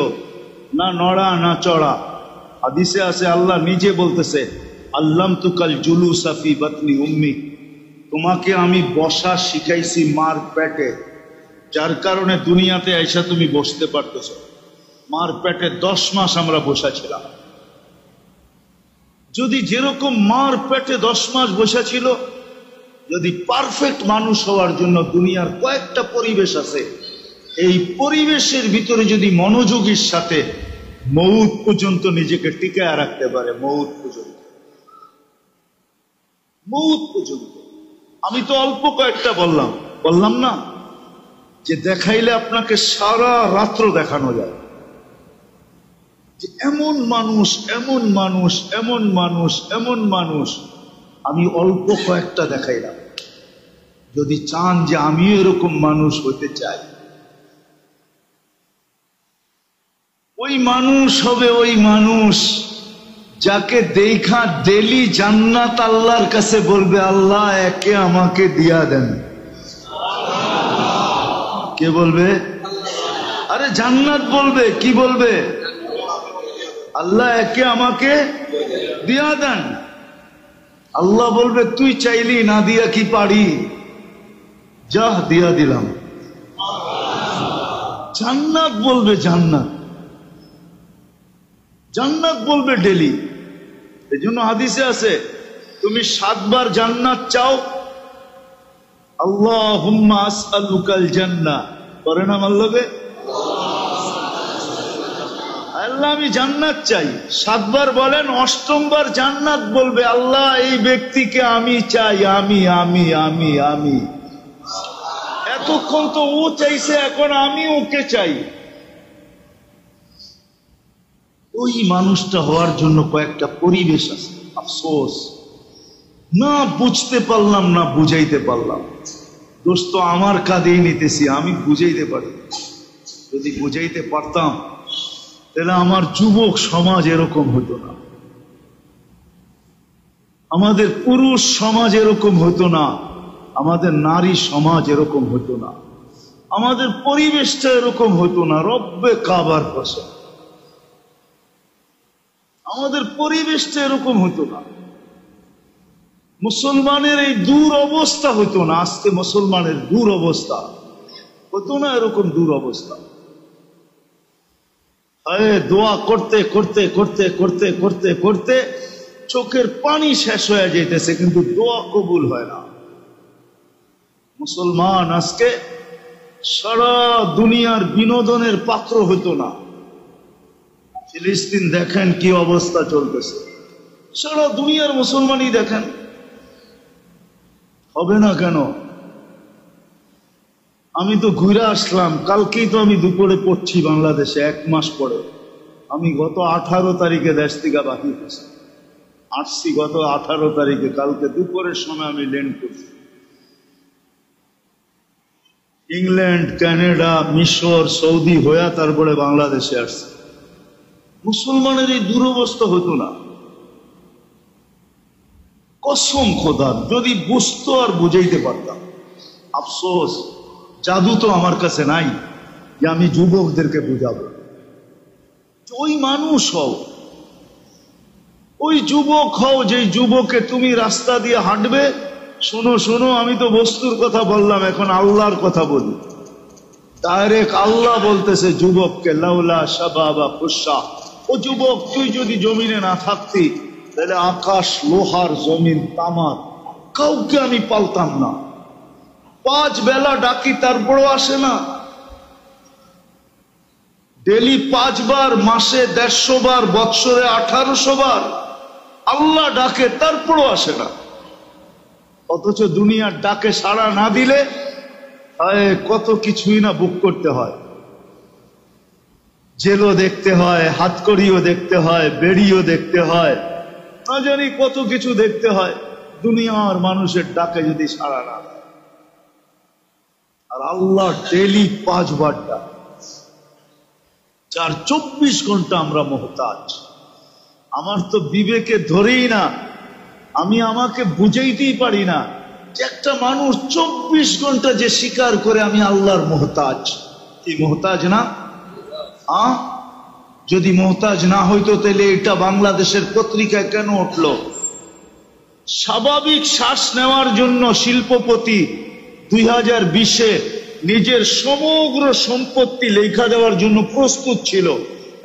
না নড়া না চড়া, হাদিসে আছে আল্লাহ নিজে বলতেছে, আল্লামতুকাল জুলুসা ফি বাতনি উম্মি, তোমাকে আমি বসা শিখাইছি মার পেটে, যার কারণে দুনিয়াতে আইসা তুমি বসতে পারতেছ। মার পেটে 10 মাস আমরা বসা ছিলাম। যদি যেরকম মার পেটে 10 মাস বসা ছিল, যদি পারফেক্ট মানুষ হওয়ার জন্য দুনিয়ার কয়েকটা পরিবেশ আছে, এই পরিবেশের ভিতরে যদি মনোযোগীর সাথে মউত পর্যন্ত নিজেকে টিকায় রাখতে পারে, মউত পর্যন্ত। আমি তো অল্প কয়েকটা বললাম না, যে দেখাইলে আপনাকে সারা রাত্র দেখানো যায় যে এমন মানুষ, এমন মানুষ, এমন মানুষ, এমন মানুষ। আমি অল্প কয়েকটা দেখাইলাম। যদি চান যে আমিও এরকম মানুষ হতে চাই, ওই মানুষ হবে ওই মানুষ যাকে দেখা ডেলি জান্নাত আল্লাহর কাছে বলবে, আল্লাহ একে আমাকে দিয়া দেন। কে বলবে? আরে জান্নাত বলবে, কি বলবে? আল্লাহ একে আমাকে দিয়া দেন। আল্লাহ বলবে, তুই চাইলি, না দিয়া কি পারি, যা দিয়া দিলাম। জান্নাত বলবে, জান্নাত জান্নাত বলবে ডেলি। এই জন্য হাদিসে আছে, তুমি 7 বার জান্নাত চাও, আল্লাহুম্মা আসআলুকাল জান্নাহ, করে না আল্লাহকে, আল্লাহ আমি জান্নাত চাই। 7 বার বলেন, 8ম বার জান্নাত বলবে, আল্লাহ এই ব্যক্তিকে আমি চাই, আমি আমি আমি আমি। এতক্ষণ তো ও চাইছে, এখন আমি ওকে চাই। ওই মানুষটা হওয়ার জন্য কয়েকটা পরিবেশ আছে। আফসোস, না বুঝতে পারলাম, না বুঝাইতে পারলাম। দোস্ত আমার কাঁধেই নিতেছি, আমি বুঝাইতে পারি। যদি বুঝাইতে পারতাম তাহলে আমার যুবক সমাজ এরকম হতো না, আমাদের পুরুষ সমাজ এরকম হতো না, আমাদের নারী সমাজ এরকম হতো না, আমাদের পরিবেশটা এরকম হতো না। রব্বে কাবার কসম, আমাদের পরিবেশটা এরকম হতো না। মুসলমানের এই দূর অবস্থা হতো না। আজকে মুসলমানের দূর অবস্থা হতো না, এরকম দূর অবস্থা। দোয়া করতে করতে করতে করতে করতে করতে চোখের পানি শেষ হয়ে যেতেছে, কিন্তু দোয়া কবুল হয় না। মুসলমান আজকে সারা দুনিয়ার বিনোদনের পাত্র হতো না। ফিলিস্তিন দেখেন কি অবস্থা চলতেছে, সারা দুনিয়ার মুসলমানই দেখেন। হবে না কেন? আমি তো ঘুরে আসলাম, কালকেই তো আমি দুপুরে পড়ছি বাংলাদেশে, 1 মাস পরে। আমি গত 18 তারিখে দেশ থেকে বাকি হয়েছি, আসছি গত 18 তারিখে। কালকে দুপুরের সময় আমি ল্যান্ড করছি। ইংল্যান্ড, কানাডা, মিশর, সৌদি হইয়া তারপরে বাংলাদেশে আসছে। মুসলমানের এই দুরবস্থা হতো না। কসম খোদার, যদি বুঝতো আর বুঝাইতে পারতাম। আফসোস, জাদু তো আমার কাছে নাই যে আমি যুবকদেরকে বুঝাবো। ওই মানুষ হও, ওই যুবক হও যে যুবকে তুমি রাস্তা দিয়ে হাঁটবে। শোনো শোনো, আমি তো বস্তুর কথা বললাম, এখন আল্লাহর কথা বলি। ডাইরেক্ট আল্লাহ বলতেছে যুবককে, লাউলা শাবাবা খুশা, ও যুবক তুই যদি জমিনে না থাকতি তাহলে আকাশ লোহার, জমিন তামার, কাউকে আমি পালতাম না। 5 বেলা ডাকি তারপরও আসে না। ডেলি 5 বার, মাসে 150 বার, বৎসরে 1800 বার আল্লাহ ডাকে, তারপরও আসে না। অথচ দুনিয়ার ডাকে সাড়া না দিলে কত কিছুই না বুক করতে হয়। জেলও দেখতে হয়, হাতকড়িও দেখতে হয়, বেড়িও দেখতে হয়, না জানি কত কিছু দেখতে হয় দুনিয়ার মানুষের ডাকে যদি সাড়া না দেয়। আর আল্লাহ ডেলি 5 বার ডাক, 24 ঘন্টা আমরা মুহতাজ। আমার তো বিবেকে ধরেই না, আমি আমাকে বুঝাইতেই পারি না যে একটা মানুষ 24 ঘন্টা যে স্বীকার করে আমি আল্লাহর মুহতাজ। কি মুহতাজ না? যদি মুহতাজ না হইতো তাহলে এটা বাংলাদেশের পত্রিকায় কেন উঠলো? স্বাভাবিক শ্বাস নেওয়ার জন্য শিল্পপতি 2020-এ নিজের সমগ্র সম্পত্তি লেখা দেওয়ার জন্য প্রস্তুত ছিল,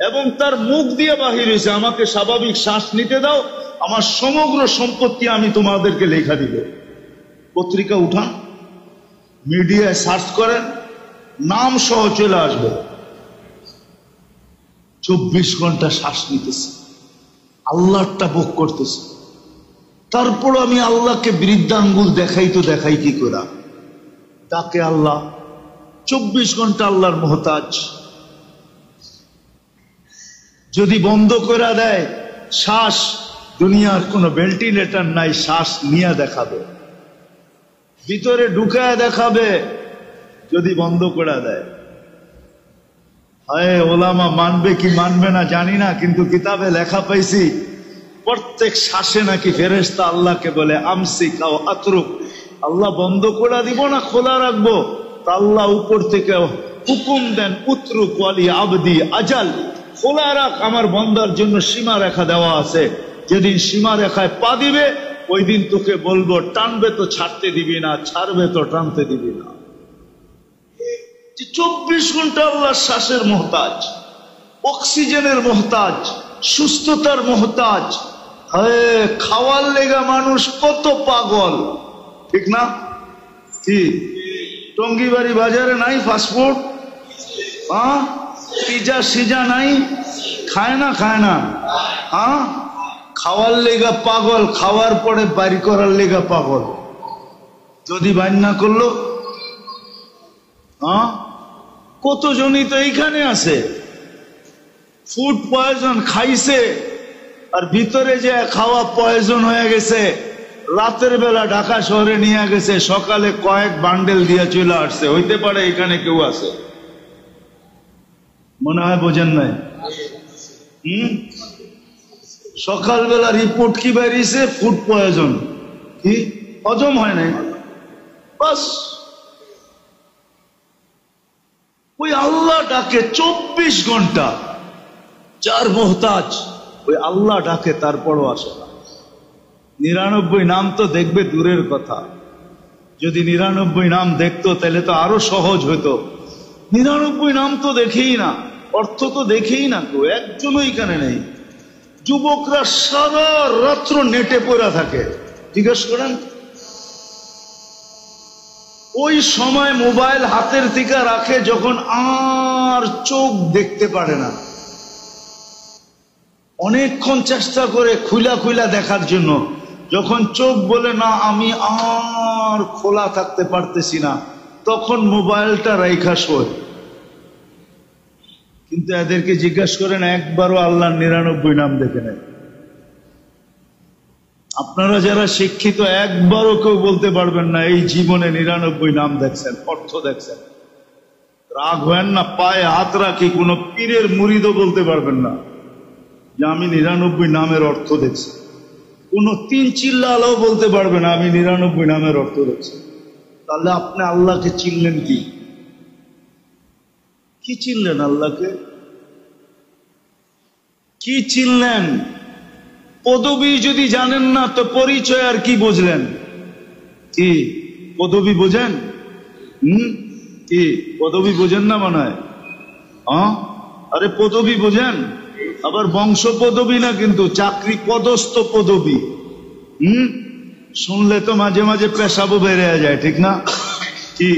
এবং তার মুখ দিয়ে বাহির হয়েছে, আমাকে স্বাভাবিক শ্বাস নিতে দাও, আমার সমগ্র সম্পত্তি আমি তোমাদেরকে লেখা দিব। পত্রিকা উঠান, মিডিয়ায় সার্চ করেন, নাম সহ চলে আসবে। 24 ঘন্টা শ্বাস নিতেছে, আল্লাহটা ভোগ করতেছে। তারপর আমি আল্লাহকে বৃদ্ধাঙ্গুল দেখাই, তো দেখাই কি করে? ডাকে আল্লাহ, 24 ঘন্টা আল্লাহর মুহতাজ। যদি বন্ধ করে দেয় শ্বাস, দুনিয়ার কোনো ভেন্টিলেটর নাই, শ্বাস নিয়ে দেখাবে, ভিতরে ঢুকায় দেখাবে। যদি বন্ধ করে দেয়, হায় ওলামা মানবে কি মানবে না জানি না, কিন্তু কিতাবে লেখা পাইছি প্রত্যেক শ্বাসে নাকি ফেরেশতা আল্লাহকে বলে আমসিক আও আতরুক, আল্লাহ বন্ধ করে দিব না খোলা রাখবো? তা আল্লাহ উপর থেকে হুকুম দেন, উতরুক ওয়ালি আবদি আজাল, খোলা রাখ, আমার বন্দার জন্য সীমা রেখা দেওয়া আছে। যেদিন সীমা রেখায় পা দিবে ওই দিন তোকে বলবো, টানবে তো ছাড়তে দিবি না, ছাড়বে তো টানতে দিবি না। যে 24 ঘন্টা আল্লাহর শ্বাসের মোহতাজ, অক্সিজেনের মোহতাজ, সুস্থতার মোহতাজ। খাওয়ার লেগা মানুষ কত পাগল, ঠিক না? কি টঙ্গিবাড়ি বাজারে নাই ফাস্টফুড? পিজা সিজা নাই? খায় না? খায় না? খাওয়ার লেগা পাগল, খাওয়ার পরে বাড়ি করার লেগা পাগল। যদি বাইর না করলো, কতজনই তো এইখানে আছে ফুড পয়জন খাইছে, আর ভিতরে যে খাওয়া পয়জন হয়ে গেছে, রাতের বেলা ঢাকা শহরে নিয়ে গেছে, সকালে কয়েক বান্ডেল দিয়ে চলে আসছে। হইতে পারে এখানে কেউ আছে, মনে হয় বোঝেন নাই। সকালবেলা রিপোর্ট কি বেরিয়েছে? ফুড পয়জন, কি হজম হয় নাই, বাস। ওই আল্লাহ ডাকে 24 ঘন্টা, যার মোহতাজ ওই আল্লাহ ডাকে, তারপরও আসে না। 99 নাম তো দেখবে দূরের কথা, যদি 99 নাম দেখতো তাহলে তো আরো সহজ হতো। 99 নাম তো দেখেই না, অর্থ তো দেখেই না, কেউ একজনও এখানে নেই। যুবকরা সারা রাত্র নেটে পড়া থাকে, জিজ্ঞেস করেন। ওই সময় মোবাইল হাতের থেকে রাখে যখন আর চোখ দেখতে পারে না, অনেকক্ষণ চেষ্টা করে খুলা খুলা দেখার জন্য। যখন চোখ বলে না আমি আর খোলা থাকতে পারতেছি না, তখন মোবাইলটা রাইখা শোয়। কিন্তু এদেরকে জিজ্ঞাসা করেন, একবারও আল্লাহর 99 নাম দেখে নেয়। আপনারা যারা শিক্ষিত, একবারও কেউ বলতে পারবেন না এই জীবনে 99 নাম দেখছেন, অর্থ দেখছেন। রাগ হয় না, পায়ে হাত রাখি, কোন পীরের মুরিদও বলতে পারবেন না যে আমি 99 নামের অর্থ দেখছি। কোন 3 চিল্লাও বলতে পারবে না আমি 99 নামের অর্থ দেখছি। তাহলে আপনি আল্লাহকে চিনলেন কি? কি চিনলেন? আল্লাহকে কি চিনলেন? পদবী যদি জানেন না তো পরিচয় আর কি বুঝলেন? কি পদবী বোঝেন? কি পদবী বোঝেন না মনে হয়? আরে পদবী বোঝেন, আবার বংশ পদবী না, কিন্তু চাকরি পদস্থ পদবী। শুনলে তো মাঝে মাঝে পেশাবও বেড়ে যায়, ঠিক না? কি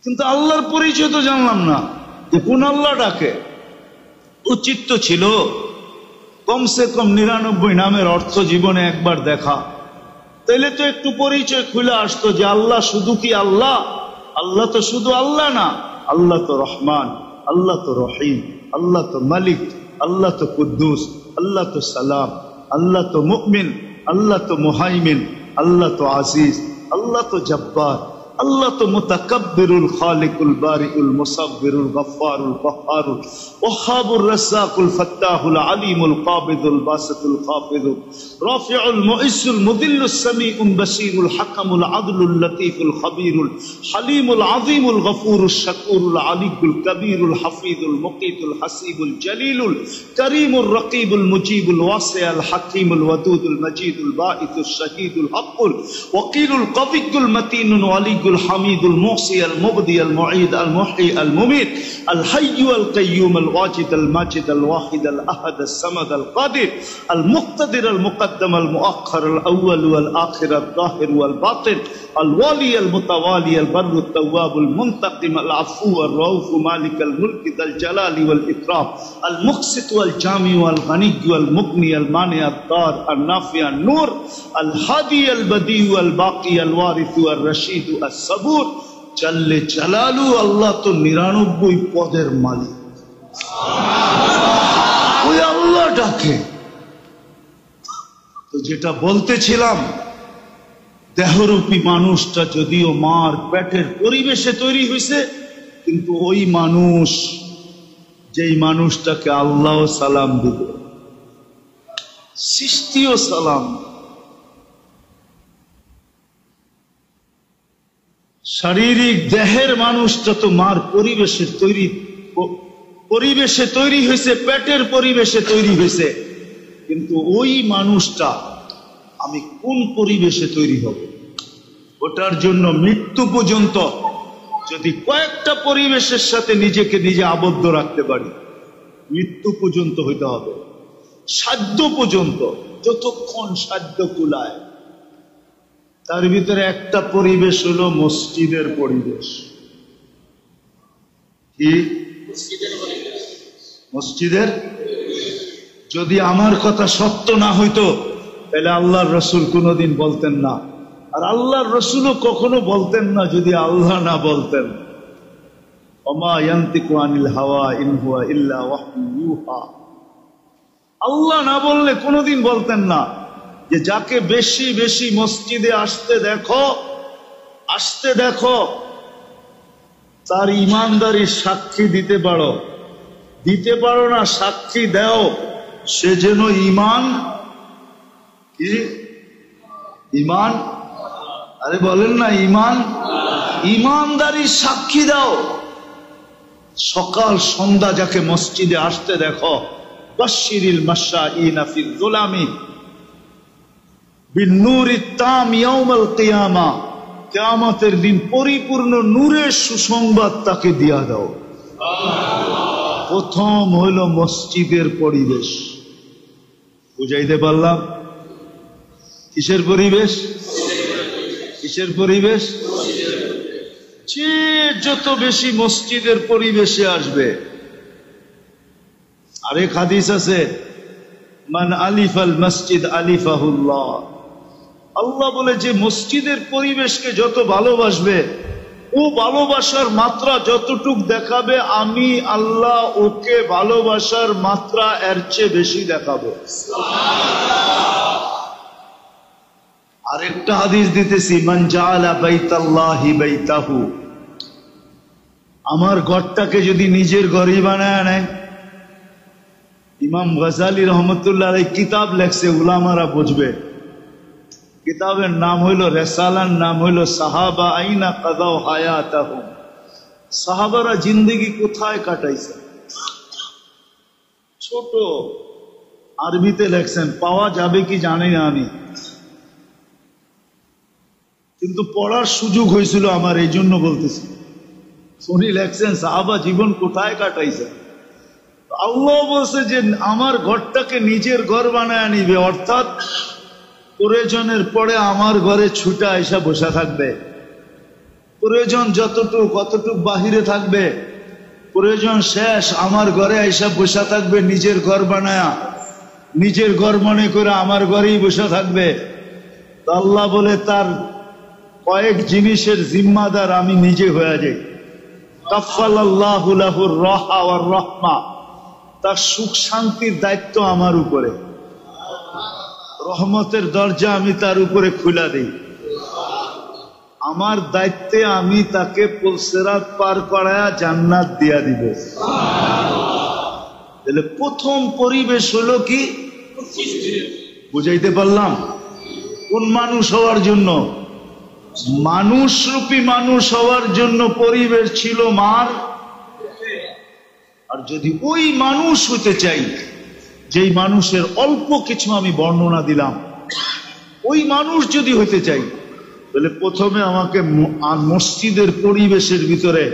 কিন্তু আল্লাহর পরিচয় তো জানলাম না, যে কোন আল্লাহ ডাকে। উচিত তো ছিল কমসে কম 99 নামের অর্থ জীবনে একবার দেখা, তাইলে তো একটু পরিচয় খুলে আসতো যে আল্লাহ শুধু কি আল্লাহ? আল্লাহ তো শুধু আল্লাহ না, আল্লাহ তো রহমান, আল্লাহ তো রহিম, আল্লাহ তো মালিক, আল্লাহ তো কুদ্দুস, আল্লাহ তো সালাম, আল্লাহ তো মুমিন, আল্লাহ তো মুহাইমিন, আল্লাহ তো আজিজ, আল্লাহ তো জব্বার, আল্লাহ তো মুতাকাব্বিরুল খালিকুল বারিউল মুসাব্বিরুল গফফারুল কহ্হারুল ওয়াহ্হাবুর রাজ্জাকুল ফাত্তাহুল আলিমুল কাবিদুল বাসিতুল খাফিদুল রাফিউল মুইসুল মুদিল্লুস সামিউল বাসীরুল হাকামুল আদলুল লতীফুল খবীরুল হালিমুল আযীমুল গফুরুশ শাকুরুল আলিয়ুল কবীরুল হাফিজুল মুকীতুল হাসিবুল জলিলুল করিমুর রকিবুল মুজিবুল ওয়াসিউল হাকীমুল ওয়াদুদুল মজিদুল বাঈসুশ শাহীদুল হকুল ওয়াকিলুল কবিয়্যুল মতিনুল ওয়ালি الحميد المحصي المبدي المعيد المحيي المميت الحي القيوم الواجد الماجد الواحد الأحد الصمد القادر المقتدر المقدم المؤخر الأول والآخر الظاهر والباطن الوالي المتوالي البر التواب المنتقم العفو الرؤوف مالك الملك ذا الجلال والإكرام المقسط والجامع والغني والمغني المانع الضار النافع النور الهادي البديع الباقي الوارث والرشيد الصبور জাল্লে জালালু। আল্লাহ তো 99 পদের মালিক, ওই আল্লাহ ডাকে। তো যেটা বলতেছিলাম, দেহরূপী মানুষটা যদিও মার পেটের পরিবেশে তৈরি হয়েছে, কিন্তু ওই মানুষ, যেই মানুষটাকে আল্লাহ সালাম দিবে, সৃষ্টিও সালাম, শারীরিক দেহের মানুষটা তো মার পরিবেশে তৈরি হয়েছে, পেটের পরিবেশে তৈরি হয়েছে, কিন্তু ওই মানুষটা আমি কোন পরিবেশে তৈরি হব, ওটার জন্য মৃত্যু পর্যন্ত যদি কয়েকটা পরিবেশের সাথে নিজেকে নিজে আবদ্ধ রাখতে পারি, মৃত্যু পর্যন্ত হইতে হবে, সাধ্য পর্যন্ত, যতক্ষণ সাধ্য কুলায়। তার ভিতরে একটা পরিবেশ হলো মসজিদের পরিবেশ। কি মসজিদের? যদি আমার কথা সত্য না হইতো তাহলে আল্লাহর রসুল কোনোদিন বলতেন না, আর আল্লাহর রসুলও কখনো বলতেন না যদি আল্লাহ না বলতেন। ওমা ইয়ান্তিকু আনিল হাওয়া ইন হুয়া ইল্লা ওয়াহয়ুন ইউহা। আল্লাহ না বললে কোনোদিন বলতেন না যে যাকে বেশি বেশি মসজিদে আসতে দেখো তার ইমানদারির সাক্ষী দিতে পারো না, সাক্ষী দাও, সে যেন ঈমান আরে বলেন না, ঈমানদারির সাক্ষী দাও। সকাল সন্ধ্যা যাকে মসজিদে আসতে দেখো, বাশশিরিল মাশাঈনা ফিল যুলামি বিন-নূরিত তাম ইয়াউমাল কিয়ামা। কিয়ামতের দিন পরিপূর্ণ নূরের সুসংবাদ তাকে দিয়া দাও। প্রথম হইল মসজিদের পরিবেশ। বুঝাইতে পারলাম? কিসের পরিবেশ? যে যত বেশি মসজিদের পরিবেশে আসবে। আরেক হাদিস আছে, মান আলিফাল মসজিদ আলিফাহুল্লাহ। আল্লাহ বলে যে মসজিদের পরিবেশকে যত ভালোবাসবে, ও ভালোবাসার মাত্রা যতটুক দেখাবে, আমি আল্লাহ ওকে ভালোবাসার মাত্রা এর চেয়ে বেশি দেখাবো। আরেকটা হাদিস দিতেছি, মান জাআলা বাইতাল্লাহি বাইতাহু। আমার ঘরটাকে যদি নিজের ঘরই বানায় নেয়। ইমাম গজালি রহমতুল্লাহ আলাইহি কিতাব লেখছে, উলামারা বুঝবে। কিতাবের নাম হইল রেসালার নাম হইল সাহাবা আইনা কাদাও হায়াতাহুম। সাহাবারা জিন্দেগি কোথায় কাটাইছে। ছোট আরবিতে লেখছেন, পাওয়া যাবে কি জানি না আমি, কিন্তু পড়ার সুযোগ হয়েছিল আমার, এই জন্য বলতেছি। উনি লেখছেন সাহাবা জীবন কোথায় কাটাইছে। আল্লাহ বলছে যে আমার ঘরটাকে নিজের ঘর বানায় নিবে, অর্থাৎ প্রয়োজনের পরে আমার ঘরে ছুটা এসে বসে থাকবে। প্রয়োজন যতটুক কতটুক বাহিরে থাকবে, প্রয়োজন শেষ আমার ঘরে এসে বসে থাকবে, নিজের ঘর বানায়া, নিজের ঘর মনে করে আমার ঘরেই বসে থাকবে। তো আল্লাহ বলে তার কয়েক জিনিসের জিম্মাদার আমি নিজে হয়ে যাই। কাফফালাল্লাহু লাহুর রাহা ওয়ার রাহমা। তার সুখ শান্তির দায়িত্ব আমার উপরে, রহমতের দরজা আমি তার উপরে খুলে দেই। আমার দায়িত্বে আমি তাকে পুলসিরাত পার করায়া জান্নাত দিয়া দিব। তাহলে প্রথম পরিবেশ হলো কি? বুঝাইতে পারলাম? কোন মানুষ হওয়ার জন্য? মানুষরূপী মানুষ হওয়ার জন্য পরিবেশ ছিল মার। আর যদি ওই মানুষ হতে চাই যেই মানুষের অল্প কিছু আমি বর্ণনা দিলাম, ওই মানুষ যদি হতে চাই, তাহলে প্রথমে আমাকে মসজিদের পরিবেশের ভিতরে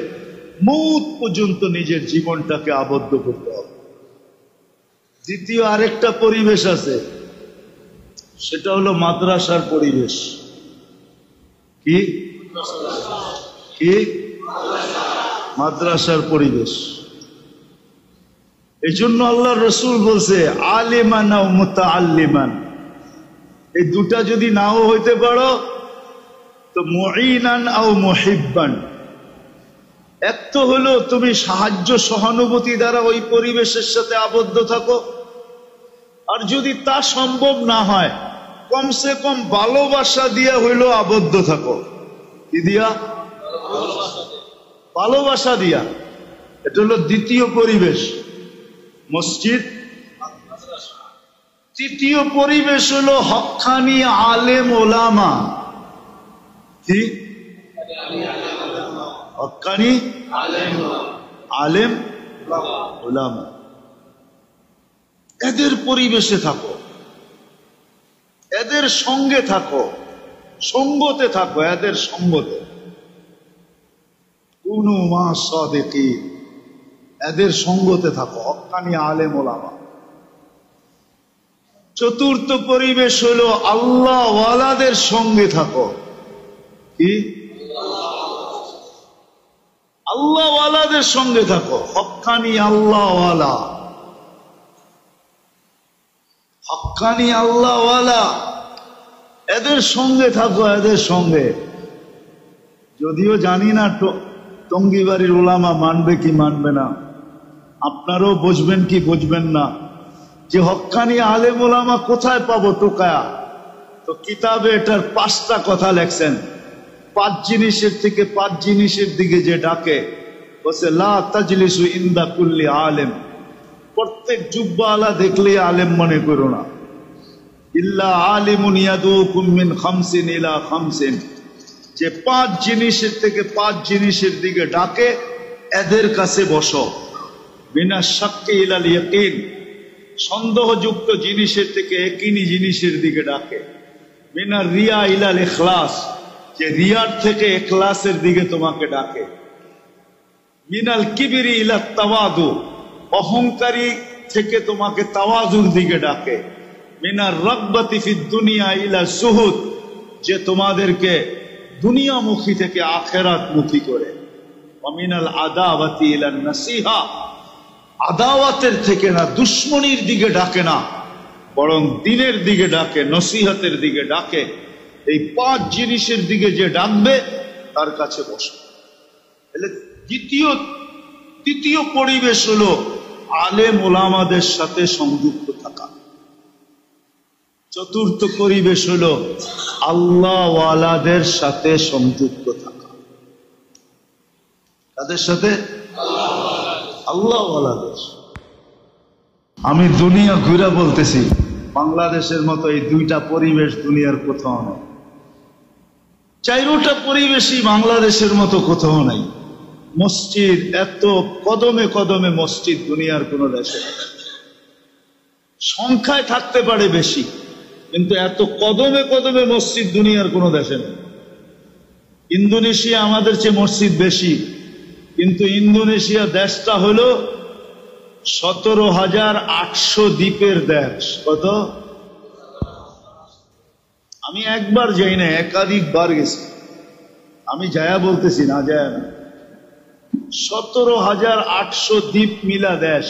মৌত পর্যন্ত নিজের জীবনটাকে আবদ্ধ করতে হবে। দ্বিতীয় আরেকটা পরিবেশ আছে, সেটা হলো মাদ্রাসার পরিবেশ। কি মাদ্রাসার পরিবেশ। এই জন্য আল্লাহ রসুল বলছে আলিমান আও মুতাআল্লিমান। এই দুটা যদি নাও হইতে পারো তো মুঈনান আও মুহিব্বান। এক তো হলো তুমি সাহায্য সহানুভূতি দ্বারা ওই পরিবেশের সাথে আবদ্ধ থাকো, আর যদি তা সম্ভব না হয় কমসে কম ভালোবাসা দিয়া হইলো আবদ্ধ থাকো। কি দিয়া? ভালোবাসা দিয়া। এটা হলো দ্বিতীয় পরিবেশ, মসজিদ। তৃতীয় পরিবেশ হলো হক্কানি আলেম ওলামা। কি? হক্কানি আলেম ওলামা। এদের পরিবেশে থাকো, এদের সঙ্গে থাকো, সঙ্গতে থাকো, এদের সঙ্গতে। কুনু মা সাদিকিন, এদের সঙ্গতে থাকো, হক্কানি আলেম ওলামা। চতুর্থ পরিবেশ হলো আল্লাহ ওয়ালাদের সঙ্গে থাকো। কি? আল্লাহ ওয়ালাদের সঙ্গে থাকো, হক্কানি আল্লাহ ওয়ালা, হক্কানি আল্লাহ ওয়ালা, এদের সঙ্গে থাকো, এদের সঙ্গে। যদিও জানি না টঙ্গিবাড়ির ওলামা মানবে কি মানবে না, আপনারাও বুঝবেন কি বুঝবেন না, যে হক্কানি আলেম ওলামা কোথায় পাবো টোকায়া? তো কিতাবে এটার 5টা কথা লেখছেন। 5 জিনিসের থেকে 5 জিনিসের দিকে যে ডাকে, বলছে লা তাজলিসু ইনদা কুল্লি আলেম, প্রত্যেক জুব্বাওয়ালা দেখলে আলেম মনে করো না। ইল্লা আলিমুন ইয়াদুকুম মিন খামসিন ইলা খামসিন, যে 5 জিনিসের থেকে 5 জিনিসের দিকে ডাকে, এদের কাছে বসো। বিনা শাক্কি ইলাল ইয়াকিন, সন্দেহযুক্ত জিনিসের থেকে ইয়াকিনি জিনিসের দিকে ডাকে। বিনা রিয়া ইলাল ইখলাস, যে রিয়ার থেকে ইখলাসের দিকে তোমাকে ডাকে। মিনাল কিবরি ইলাত তাওয়াদু, অহংকারী থেকে তোমাকে তাওয়াজুর দিকে ডাকে। মিনার রাগবাতি ফিদ দুনিয়া ইলা সুহুদ, যে তোমাদেরকে দুনিয়ামুখী থেকে আখেরাত মুখী করে। মিনাল আদাওয়াতি ইলা নাসিহা, আদাওয়াতের থেকে না, দুশ্মনীর দিকে ডাকে না, বরং দ্বীনের দিকে ডাকে, নসিহতের দিকে ডাকে। এই 5 জিনিসের দিকে যে ডাকবে তার কাছে বসো। তাহলে দ্বিতীয় পরিবেশ হলো আলেম ওলামাদের সাথে সংযুক্ত থাকা। চতুর্থ পরিবেশ হলো আল্লাহ ওয়ালাদের সাথে সংযুক্ত থাকা। তাদের সাথে? আল্লাহ ওয়ালাদের। আমি দুনিয়া ঘুরে বলতেছি, বাংলাদেশের মতো এই 2টা পরিবেশ দুনিয়ার কোথাও নেই। 4টা পরিবেশই বাংলাদেশের মতো কোথাও নাই। মসজিদ, এত কদমে কদমে মসজিদ দুনিয়ার কোন দেশে নেই। সংখ্যায় থাকতে পারে বেশি, কিন্তু এত কদমে কদমে মসজিদ দুনিয়ার কোন দেশে নেই। ইন্দোনেশিয়া আমাদের চেয়ে মসজিদ বেশি, কিন্তু ইন্দোনেশিয়া দেশটা হলো 17,800 দ্বীপের দেশ। কত? আমি একবার যাই না, একাধিকবার গেছি। আমি যায়া বলতেছি না, যায় না। 17,800 দ্বীপ মিলা দেশ।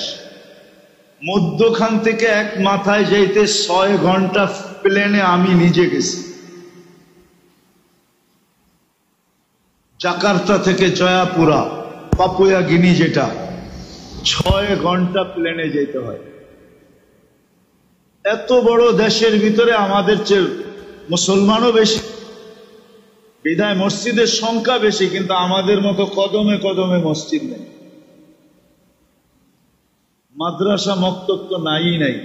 মধ্যখান থেকে এক মাথায় যাইতে 6 ঘন্টা প্লেনে আমি নিজে গেছি। জাকার্তা থেকে জয়াপুরা, পাপুয়া গিনি, যেটা 6 ঘন্টা প্লেনে যেতে হয়। এত বড় দেশের ভিতরে আমাদের চেয়ে মুসলমানও বেশি, বিধায় মসজিদের সংখ্যা বেশি, কিন্তু আমাদের মতো কদমে কদমে মসজিদ নেই। মাদ্রাসা মক্তব তো নাই নাই।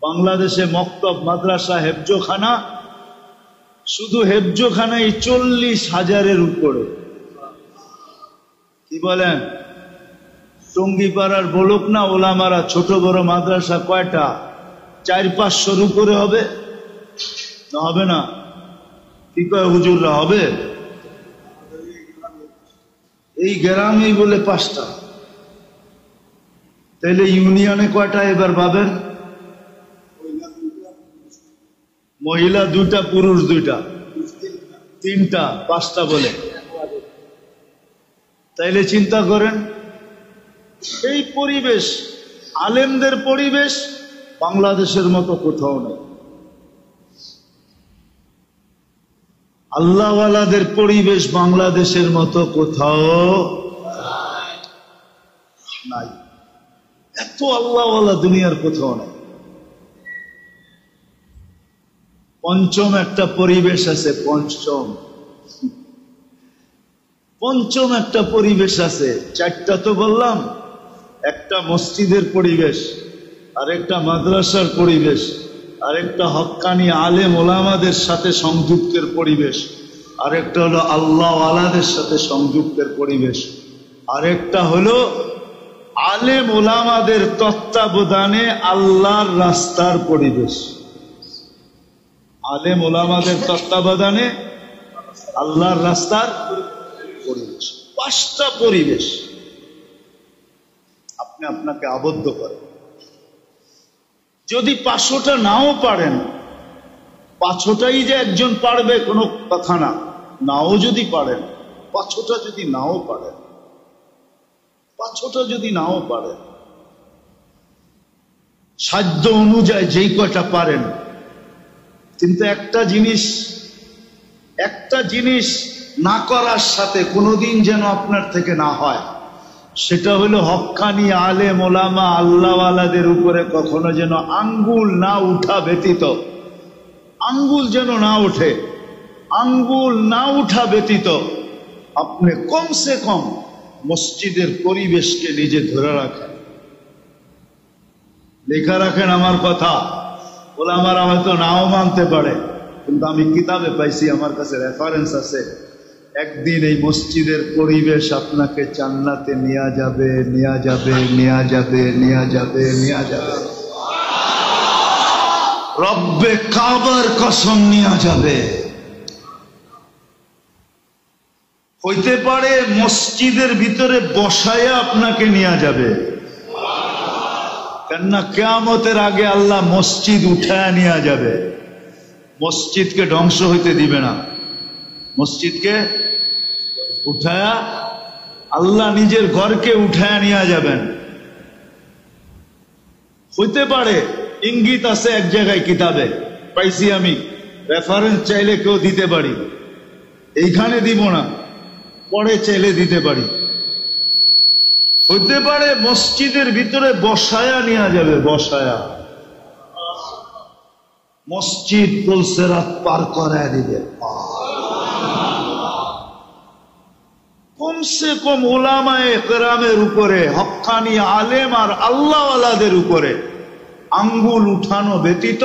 বাংলাদেশে মক্তব, মাদ্রাসা, হেফজোখানা, শুধু হেফজোখানাই 40,000-এর উপরে। কি বলেন? টঙ্গিপাড়ার বলুক না ওলামারা, ছোট বড় মাদ্রাসা কয়টা? 400-500-র উপরে হবে না? হবে না? কি কয় হুজুররা, হবে? এই গ্রামেই বলে 5টা। তাইলে ইউনিয়নে কয়টা এবার ভাবেন? মহিলা 2টা, পুরুষ 2টা, 3টা, 5টা বলে। তাইলে চিন্তা করেন, এই পরিবেশ, আলেমদের পরিবেশ বাংলাদেশের মতো কোথাও নেই। আল্লাহওয়ালাদের পরিবেশ বাংলাদেশের মতো কোথাও নাই। এত আল্লাহওয়ালা দুনিয়ার কোথাও নাই। পঞ্চম একটা পরিবেশ আছে, পঞ্চম একটা পরিবেশ আছে। 4টা তো বললাম, একটা মসজিদের পরিবেশ, আরেকটা মাদ্রাসার পরিবেশ, আরেকটা হক্কানি আলেম ওলামাদের সাথে সংযুক্তের পরিবেশ, আরেকটা হলো আল্লাহ ওয়ালাদের সাথে সংযুক্তের পরিবেশ, আরেকটা হলো আলেম ওলামাদের তত্ত্বাবধানে আল্লাহর রাস্তার পরিবেশ। আলেম ওলামাদের তত্ত্বাবধানে আল্লাহর রাস্তার পরিবেশ, 5টা পরিবেশ আপনি আপনাকে আবদ্ধ করেন। যদি 500টা নাও পারেন, 500টাই যে একজন পারবে কোনো কথা না। নাও যদি পারেন, 500টা যদি নাও পারেন, 500টা যদি নাও পারেন, সাধ্য অনুযায়ী যেই কয়টা পারেন, কিন্তু একটা জিনিস না করার সাথে কোনোদিন যেন আপনার থেকে না হয়, সেটা হলো হক্কানি আলেম ওলামা আল্লাহওয়ালাদের উপরে কখনো যেন আঙ্গুল না উঠা ব্যতীত, আঙ্গুল যেন না ওঠে, আঙ্গুল না উঠা ব্যতীত আপনি কমসে কম মসজিদের পরিবেশকে নিজে ধরে রাখেন, লেখা রাখেন। আমার কথা ওলামারা হয়তো নাও মানতে পারে, কিন্তু আমি কিতাবে পাইছি, আমার কাছে রেফারেন্স আছে, একদিন এই মসজিদের পরিবেশ আপনাকে জান্নাতে নিয়ে যাবে, নিয়ে যাবে, নিয়ে যাবে, নিয়ে যাবে, নিয়ে যাবে। রব্বে কাবার কসম নিয়ে যাবে। হইতে পারে মসজিদের ভিতরে বসায়া আপনাকে নিয়ে যাবে, কেননা কিয়ামতের আগে আল্লাহ মসজিদ উঠায়া নিয়ে যাবে। মসজিদকে ধ্বংস হইতে দিবে না, মসজিদকে উঠায়া আল্লাহ নিজের ঘরকে উঠায়া নিয়ে যাবেন। হইতে পারে, ইঙ্গিত আছে এক জায়গায় কিতাবে পাইছি আমি, রেফারেন্স চাইলে কেউ দিতে পারি, এইখানে দিব না, পরে চাইলে দিতে পারি। হইতে পারে মসজিদের ভিতরে বসায়া নিয়ে যাবে, বসায়া মসজিদ পুলসেরাত পার করায় দিবে। কমসে কম উলামায়ে কেরামের উপরে, হক্কানি আলেম আর আল্লাহওয়ালাদের উপরে আঙ্গুল উঠানো ব্যতীত,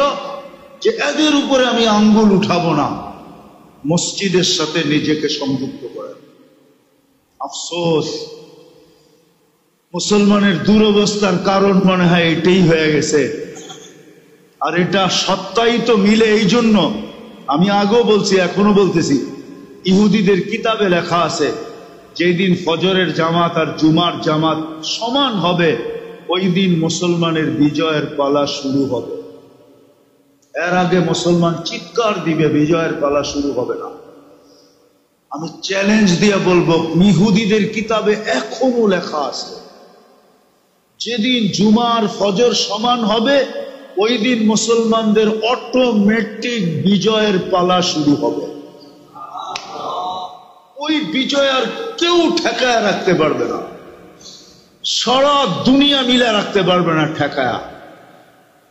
যে এদের উপরে আমি আঙ্গুল উঠাবো না, মসজিদের সাথে নিজেকে সংযুক্ত করে। আফসোস, মুসলমানের দুরবস্থার কারণ মনে হয় এটাই হয়ে গেছে। আর এটা সত্যায়িত মিলে এই জন্য, আমি আগেও বলছি এখনো বলতেছি, ইহুদিদের কিতাবে লেখা আছে যেদিন ফজরের জামাত আর জুমার জামাত সমান হবে, ওই দিন মুসলমানের বিজয়ের পালা শুরু হবে। এর আগে মুসলমান চিৎকার দিবে, বিজয়ের পালা শুরু হবে না। আমি চ্যালেঞ্জ দিয়ে বলবো, ইহুদিদের কিতাবে এখনো লেখা আছে যেদিন জুমার ফজর সমান হবে, ওই দিন মুসলমানদের অটোমেটিক বিজয়ের পালা শুরু হবে। ওই বিজয় আর কেউ ঠেকায় রাখতে পারবে না, সারা দুনিয়া মিলে রাখতে পারবে না ঠেকায়া,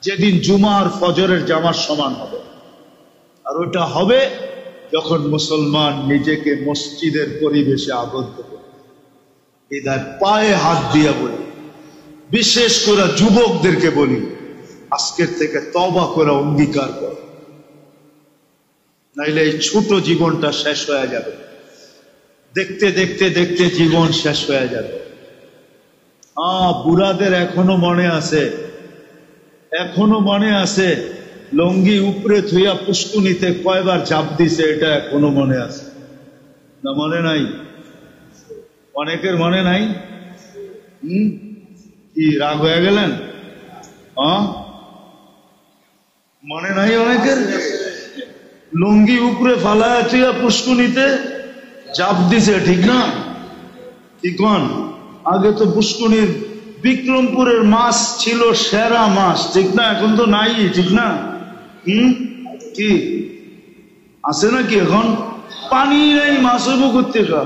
যেদিন জুমার ফজরের জামার সমান হবে। আর ওটা হবে যখন মুসলমান নিজেকে মসজিদের পরিবেশে আবদ্ধ করবে। এদের পায়ে হাত দিয়ে বলি, বিশেষ করে যুবকদেরকে বলি, আজকের থেকে তওবা করে অঙ্গীকার কর, নাইলে এই ছোট জীবনটা শেষ হয়ে যাবে। দেখতে দেখতে দেখতে জীবন শেষ হয়ে যাবে। বুড়াদের এখনো মনে আছে, এখনো মনে আছে লঙ্গি উপরে থুইয়া পুষ্কুনিতে কয়বার ঝাঁপ দিছে, এটা এখনো মনে আছে না? মনে নাই? অনেকের মনে নাই? কি রাগ হয়ে গেলেন? মনে নাই অনেকের? লুঙ্গি উপরে ফালায়া থুইয়া পুষ্কুনিতে ঝাঁপ দিছে, ঠিক না? কি কোন? আগে তো পুষ্কুনির বিক্রমপুরের মাছ ছিল সেরা মাছ, ঠিক না? এখন তো নাই, ঠিক না? কি আছে নাকি এখন? পানি নেই, মাছ হইব কোত্থেকে?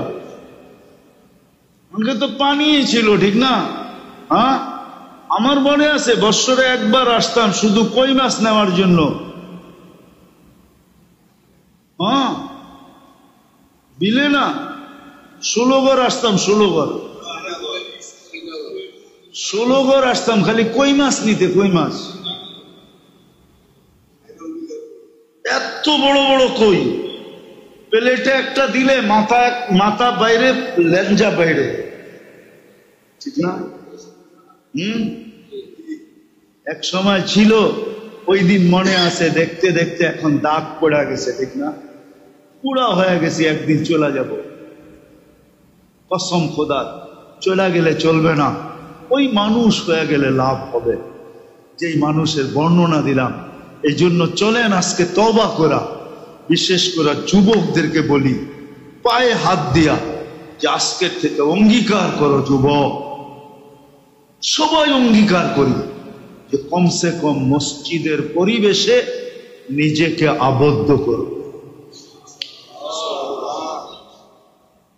আগে তো পানি ছিল, ঠিক না? আমার মনে আছে বৎসরে একবার আসতাম শুধু কই মাছ নেওয়ার জন্য। বিলে না, 16 ঘর আসতাম, 16 ঘর আসতাম খালি কই মাছ নিতে, কই মাছ। এত বড় বড় কই, প্লেটে একটা দিলে মাথা বাইরে, লেঞ্জা বাইরে, ঠিক না? এক সময় ছিল, ওই দিন মনে আছে, দেখতে দেখতে এখন দাগ পড়া গেছে, ঠিক না? পুরা হয়ে গেছে, একদিন চলে যাব। কসম খোদার, চলে গেলে চলবে না, ওই মানুষ হয়ে গেলে লাভ হবে যেই মানুষের বর্ণনা দিলাম। এই জন্য চলেন আজকে তওবা করা, বিশেষ করে যুবকদেরকে বলি পায়ে হাত দিয়া যে আজকের থেকে অঙ্গীকার করো যুবক, সবাই অঙ্গীকার করি যে কমসে কম মসজিদের পরিবেশে নিজেকে আবদ্ধ করো।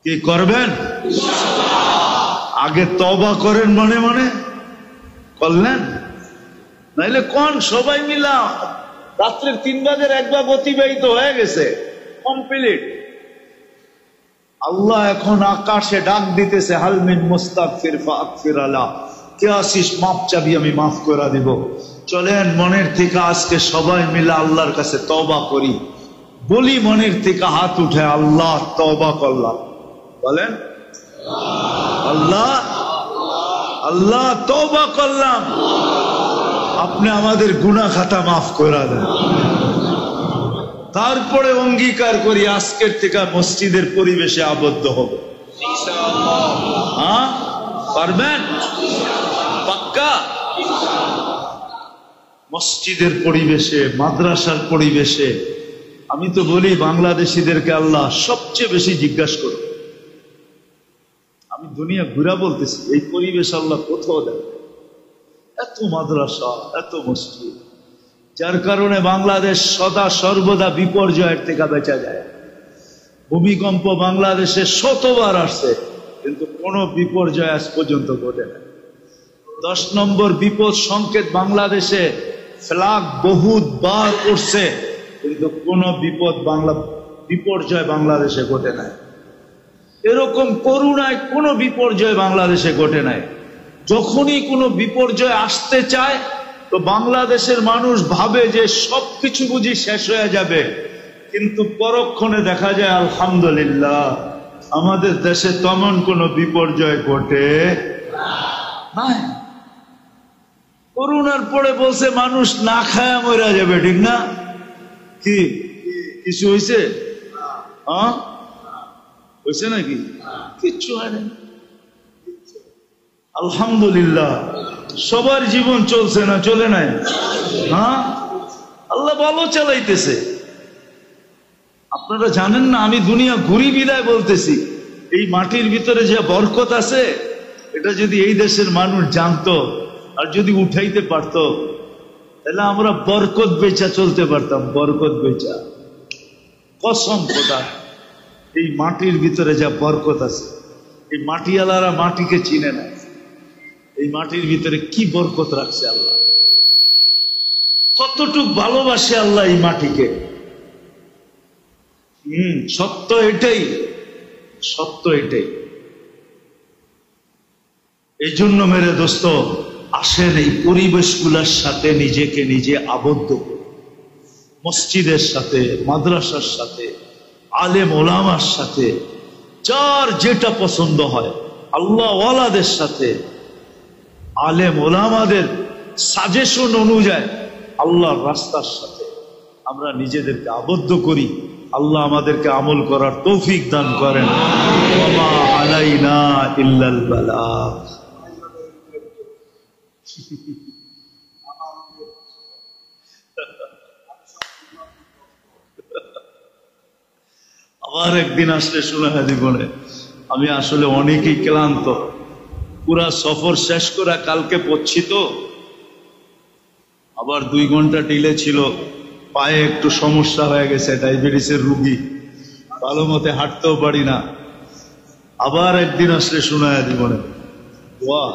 কি করবেন? আগে তওবা করেন, মনে মনে করলেন, নাইলে কোন সবাই মিলা রাত্রের 3 বাজের 1 ভাগ অতিবাহিত হয়ে গেছে কমপ্লিট। আল্লাহ এখন আকাশে ডাক দিতেছে, হাল মিন মুস্তাগফির ফাগফির আলা, কে আসিস মাপ চাবি, আমি মাফ করে দিব। চলেন মনের থেকে আজকে সবাই মিলে আল্লাহর কাছে তওবা করি, বলি মনের থেকে হাত উঠে, আল্লাহ তওবা করলাম। বলেন আল্লাহ, আল্লাহ তওবা করলাম, আপনি আমাদের গুনাহ খাতা মাফ করে দেন। তারপরে অঙ্গীকার করি আজকের থেকে মসজিদের পরিবেশে আবদ্ধ হব। হ্যাঁ, পারবেন? পাক্কা? মসজিদের পরিবেশে, মাদ্রাসার পরিবেশে। আমি তো বলি বাংলাদেশিদেরকে আল্লাহ সবচেয়ে বেশি জিজ্ঞাসা করো। আমি দুনিয়া ঘুরা বলতেছি, এই পরিবেশ আল্লাহ কোথাও দেয়? এত মাদ্রাসা, এত মসজিদ, যার কারণে বাংলাদেশ সদা সর্বদা বিপর্যয়ের থেকে বেঁচে যায়। ভূমিকম্প বাংলাদেশে 100বার আসছে, কিন্তু কোনো বিপর্যয় আজ পর্যন্ত ঘটে না। 10 নম্বর বিপদ সংকেত বাংলাদেশে ফ্ল্যাগ বহুতবার উঠছে, কিন্তু কোনো বিপর্যয় বাংলাদেশে ঘটে নাই। এরকম করুণায় কোনো বিপর্যয় বাংলাদেশে ঘটে নাই। যখনই কোনো বিপর্যয় আসতে চায় তো বাংলাদেশের মানুষ ভাবে যে সবকিছু বুঝি শেষ হয়ে যাবে, কিন্তু পরক্ষণে দেখা যায় আলহামদুলিল্লাহ আমাদের দেশে তেমন কোনো বিপর্যয় ঘটে নাই। করোনার পরে বলছে মানুষ না খায়া মরে যাবে, ঠিক না? কি কিছু হয়েছে? হ্যাঁ হয়েছে নাকি? কিচ্ছু হয় না, আলহামদুলিল্লাহ। সবার জীবন চলছে না চলে নাই? হ্যাঁ, আল্লাহ ভালো চালাইতেছে। আপনারা জানেন না, আমি দুনিয়া ঘুরি বিদায় বলতেছি, এই মাটির ভিতরে যে বরকত আছে, এটা যদি এই দেশের মানুষ জানতো আর যদি উঠাইতে পারতো, তাহলে আমরা বরকত বেচা চলতে পারতাম, বরকত বেচা। কসম খোদা, এই মাটির ভিতরে যা বরকত আছে, এই মাটিওয়ালারা মাটিকে চিনে না। এই মাটির ভিতরে কি বরকত রাখছে আল্লাহ, কতটুক ভালোবাসে আল্লাহ এই মাটিকে। সত্য এটাই, সত্য এটাই। এই জন্য মেরে দোস্ত, আসেন এই পরিবেশগুলোর সাথে নিজেকে নিজে আবদ্ধ করুন। মসজিদের সাথে, মাদ্রাসার সাথে, আলেম ওলামার সাথে, যার যেটা পছন্দ হয়, আল্লাহ ওয়ালাদের সাথে, আলেম ওলামাদের সাজেশন অনুযায়ী আল্লাহর রাস্তার সাথে আমরা নিজেদেরকে আবদ্ধ করি। আল্লাহ আমাদেরকে আমল করার তৌফিক দান করেন। ওয়া মা আলাইনা ইল্লাল বালাগ। আবার একদিন আসলে শোনা হয় জীবনে, আমি আসলে অনেকই ক্লান্ত, পুরা সফর শেষ করা কালকে পড়ছি তো, আবার 2 ঘন্টা ডিলে ছিল, পায়ে একটু সমস্যা হয়ে গেছে, ডায়াবেটিসের রুগী, ভালো মতে হাঁটতেও পারি না। আবার একদিন আসলে শোনা হয় জীবনে দোয়া,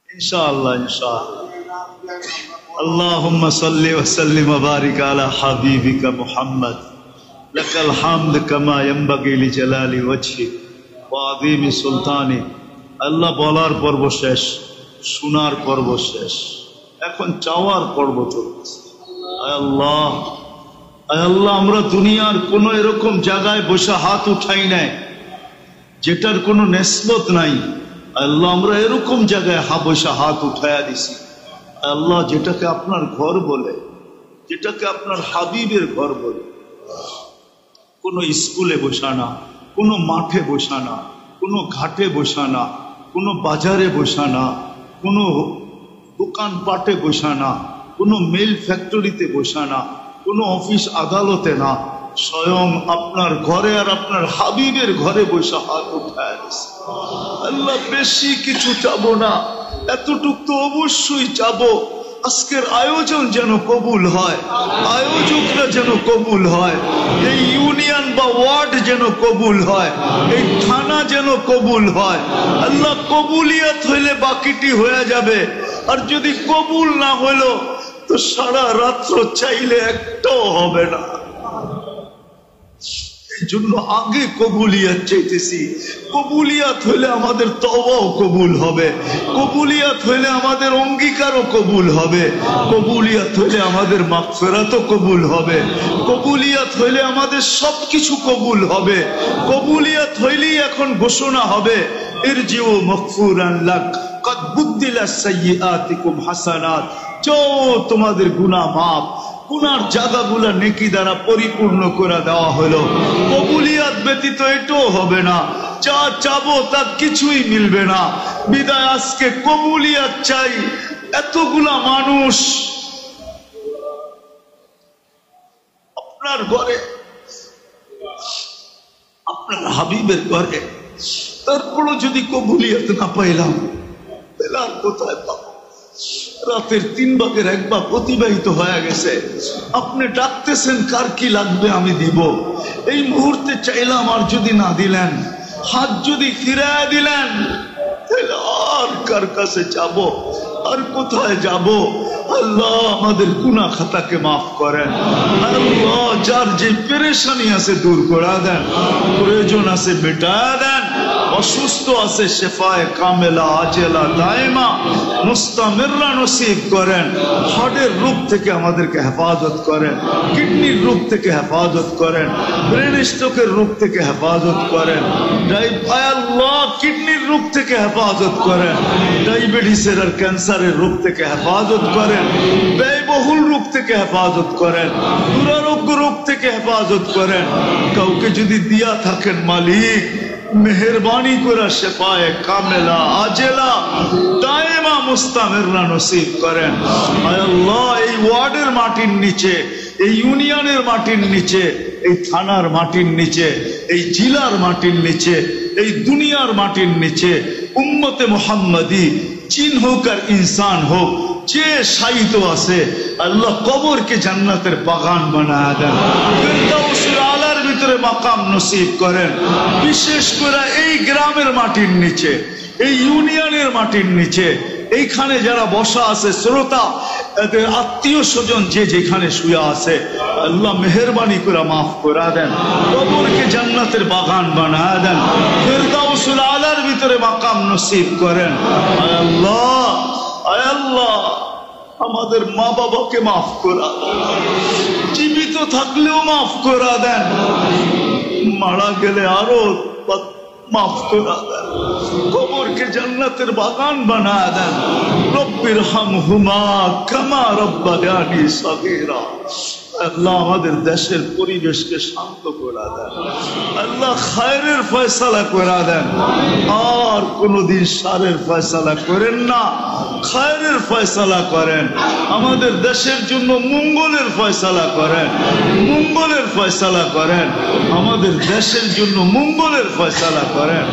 ইনশাআল্লাহ ইনশাআল্লাহ। আল্লাহুম্মা সাল্লি ওয়া সাল্লিম ওয়া বারিক আলা হাবিবিকা মুহাম্মদ, লাকাল হামদ কামা ইয়ানবাগি লিজালালি ওয়াজহিক ওয়া আযীমি সুলতানিক। আল্লাহ বলার পর্ব শেষ, শোনার পর্ব শেষ, এখন চাওয়ার পর্ব চলছে। আয় আল্লাহ, আয় আল্লাহ, আমরা দুনিয়ার কোন এরকম জায়গায় বসে হাত উঠাই নাই যেটার কোনো নেসবত নাই। আল্লাহ, আমরা এরকম জায়গায় বসে হাত উঠাইয়া দিছি আল্লাহ, যেটাকে আপনার ঘর বলে, যেটাকে আপনার হাবিবের ঘর বলে। কোনো স্কুলে বসানা, কোনো মাঠে বসানা, কোনো ঘাটে বসানা, কোনো বাজারে বসানা, কোনো দোকানপাটে বসানা, কোনো মিল ফ্যাক্টরিতে বসানা, কোনো অফিস আদালতে না, স্বয়ং আপনার ঘরে আর আপনার হাবিবের ঘরে বসে হাত উঠায়। আল্লাহ বেশি কিছু চাবো না, এতটুক তো অবশ্যই চাবো, আজকের আয়োজন যেন কবুল হয়, আয়োজকরা যেন কবুল হয়, এই ইউনিয়ন বা ওয়ার্ড যেন কবুল হয়, এই থানা যেন কবুল হয়। আল্লাহ কবুলিয়াত হইলে বাকিটি হয়ে যাবে, আর যদি কবুল না হলো তো সারা রাত্র চাইলে একটাও হবে না। এই জন্য আগে কবুলিয়াত চাইতেছি। কবুলিয়াত হইলে আমাদের তওবাও কবুল হবে, কবুলিয়াত হইলে আমাদের অঙ্গীকারও কবুল হবে, কবুলিয়াত হইলে আমাদের মাগফিরাতও কবুল হবে, কবুলিয়াত হইলে আমাদের সবকিছু কবুল হবে। কবুলিয়াত হইলেই এখন ঘোষণা হবে, ইরজিউ মাগফুরান লাক কদ বুদ্দিলা সাইয়্যাতিকুম হাসানাত, তোমাদের গুনাহ মাফ, গুনার জায়গাগুলা নেকি দ্বারা পরিপূর্ণ করে দেওয়া হলো। কবুলিয়াত ব্যতীত এটাও হবে না, যা চাবো তা কিছুই মিলবে না। বিদায় আজকে কবুলিয়াত চাই। এতগুলা মানুষ আপনার ঘরে, আপনার হাবিবের ঘরে, তারপরও যদি কবুলিয়াত না পাইলাম তাহলে আর কোথায় পাবো? রাতের 3 ভাগের 1 ভাগ অতিবাহিত হয়ে গেছে, আপনি ডাকতেছেন কার কি লাগবে আমি দিব। এই মুহূর্তে চাইলাম, আর যদি না দিলেন, হাত যদি ফিরায় দিলেন, তাহলে আর কার কাছে যাব, আর কোথায় যাব? আল্লাহ আমাদের গুনাহ খাতাকে মাফ করেন। আল্লাহ যার যে পেরেশানি আছে দূর করে দেন, প্রয়োজন আছে মেটায়া দেন, অসুস্থ আছে শেফায়ে কামেলা আজেলা দায়মা মুস্তামিররা নসিব করেন। হার্টের রোগ থেকে আমাদেরকে হেফাজত করেন, কিডনির রোগ থেকে হেফাজত করেন, ব্রেন স্ট্রোকের রোগ থেকে হেফাজত করেন, আল্লাহ কিডনির রোগ থেকে হেফাজত করেন, ডায়াবেটিসের আর ক্যান্সারের রোগ থেকে হেফাজত করেন, ব্যয়বহুল রোগ থেকে হেফাজত করেন, দুরারোগ্য রোগ থেকে হেফাজত করেন। কাউকে যদি দিয়া থাকেন মালিক, মেহেরবানি করে শেফায়ে কামেলা আজেলা দায়মা মুস্তামিররা নসিব করেন। আয় আল্লাহ এই ওয়ার্ডের মাটির নিচে, এই ইউনিয়নের মাটির নিচে, এই থানার মাটির নিচে, এই জেলার মাটির নিচে, এই দুনিয়ার মাটির নিচে উম্মতে মুহাম্মাদি জিন হোক আর ইনসান হোক, যে শায়িত আছে আল্লাহ কবরকে জান্নাতের বাগান বানায়া দেন, ফিরদাউসুল আলার ভিতরে মাকাম নসিব করেন। বিশেষ করে এই গ্রামের মাটির নিচে, এই ইউনিয়নের মাটির নিচে, এইখানে যারা বসা আছে শ্রোতা, এদের আত্মীয় স্বজন যে যেখানে শুয়ে আছে, আল্লাহ মেহেরবানি করে মাফ করে দেন, কবরকে জান্নাতের বাগান বানায়া দেন, ফিরদাউসুল আলার ভিতরে মাকাম নসিব করেন। আয় আল্লাহ, আয় আল্লাহ আমাদের মা বাবাকে মাফ করা দেন, জীবিত থাকলেও মাফ করা দেন, মারা গেলে আরো মাফ করা দেন, কবরকে জান্নাতের বাগান বানায়া দেন। রব্বির হামহুমা কামা রব্বায়ানি সগীরা। আল্লাহ আমাদের দেশের পরিবেশকে শান্ত করে দেন, আল্লাহ খায়রের ফয়সালা করে দেন, আর কোনদিন শারের ফয়সালা করেন না, খায়রের ফয়সালা করেন। আমাদের দেশের জন্য মঙ্গলের ফয়সালা করেন, মঙ্গলের ফয়সালা করেন, আমাদের দেশের জন্য মঙ্গলের ফয়সালা করেন।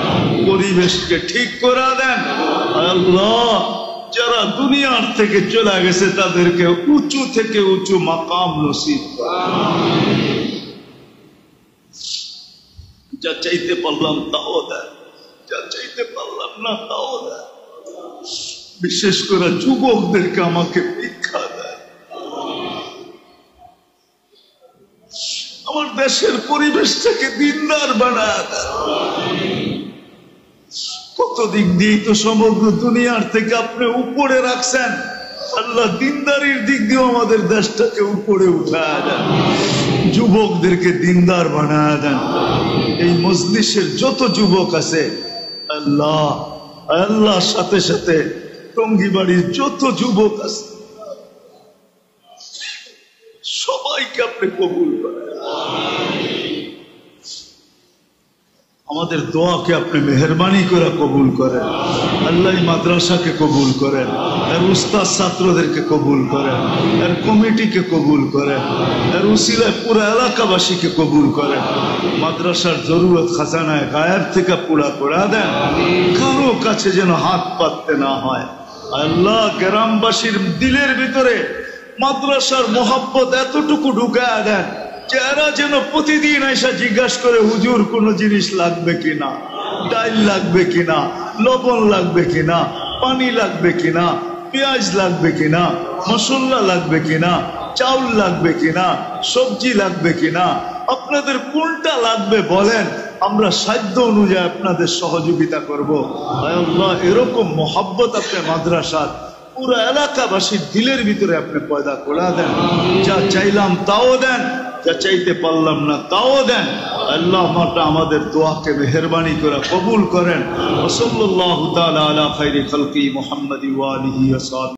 পরিবেশকে ঠিক করে দেন। আল্লাহ যারা দুনিয়ার থেকে চলে গেছে তাদেরকে উঁচু থেকে উঁচু মাকাম নসিব করেন। যা চাইতে পারলাম তাও দেন, যা চাইতে পারলাম না তাও দেন। বিশেষ করে যুবকদেরকে আমাকে ভিক্ষা দেন। আমার দেশের পরিবেশটাকে দিনদার বানায় দেন। কত দিক দিয়ে তো সমগ্র দুনিয়ার থেকে আপনি উপরে রাখছেন, আল্লাহ দিনদারির দিক দিয়ে আমাদের দেশটাকে উপরে উঠায় দেন, যুবকদেরকে দিনদার বানায় দেন। এই মজলিসের যত যুবক আছে আল্লাহ, আল্লাহর সাথে সাথে টঙ্গী বাড়ির যত যুবক আছে সবাইকে আপনি কবুল করেন। আমাদের দোয়াকে আপনি মেহেরবানি করে কবুল করেন। আল্লাহ মাদ্রাসাকে কবুল করেন, এর উস্তাদ ছাত্রদেরকে কবুল করেন, এর কমিটিকে কবুল করেন, এর উসিলায় পুরো এলাকাবাসীকে কবুল করেন। মাদ্রাসার জরুরত খাজানায় গায়েব থেকে পুরা করে দেন, কারো কাছে যেন হাত পাততে না হয়। আল্লাহ গ্রামবাসীর দিলের ভিতরে মাদ্রাসার মোহাব্বত এতটুকু ঢুকায় দেন যে এরা যেন প্রতিদিন এসে জিজ্ঞাসা করে, হুজুর কোনো জিনিস লাগবে কিনা, ডাল লাগবে কিনা, লবণ লাগবে কিনা, পানি লাগবে কিনা, পেঁয়াজ লাগবে কিনা, মশলা লাগবে কিনা, চাউল লাগবে কিনা, সবজি লাগবে কিনা, আপনাদের কোনটা লাগবে বলেন, আমরা সাধ্য অনুযায়ী আপনাদের সহযোগিতা করব। আল্লাহ এরকম মোহাব্বত আপনি মাদ্রাসার পুরো এলাকাবাসীর দিলের ভিতরে আপনি পয়দা করে দেন। যা চাইলাম তাও দেন, যা চাইতে পারলাম না তাও দেন। আল্লাহ আমাদের দোয়াকে মেহেরবানি করে কবুল করেন। ওয়া সাল্লাল্লাহু তাআলা আলা খায়রি খালকি মুহাম্মাদি ওয়া আলিহি ওয়া সাহবিহি।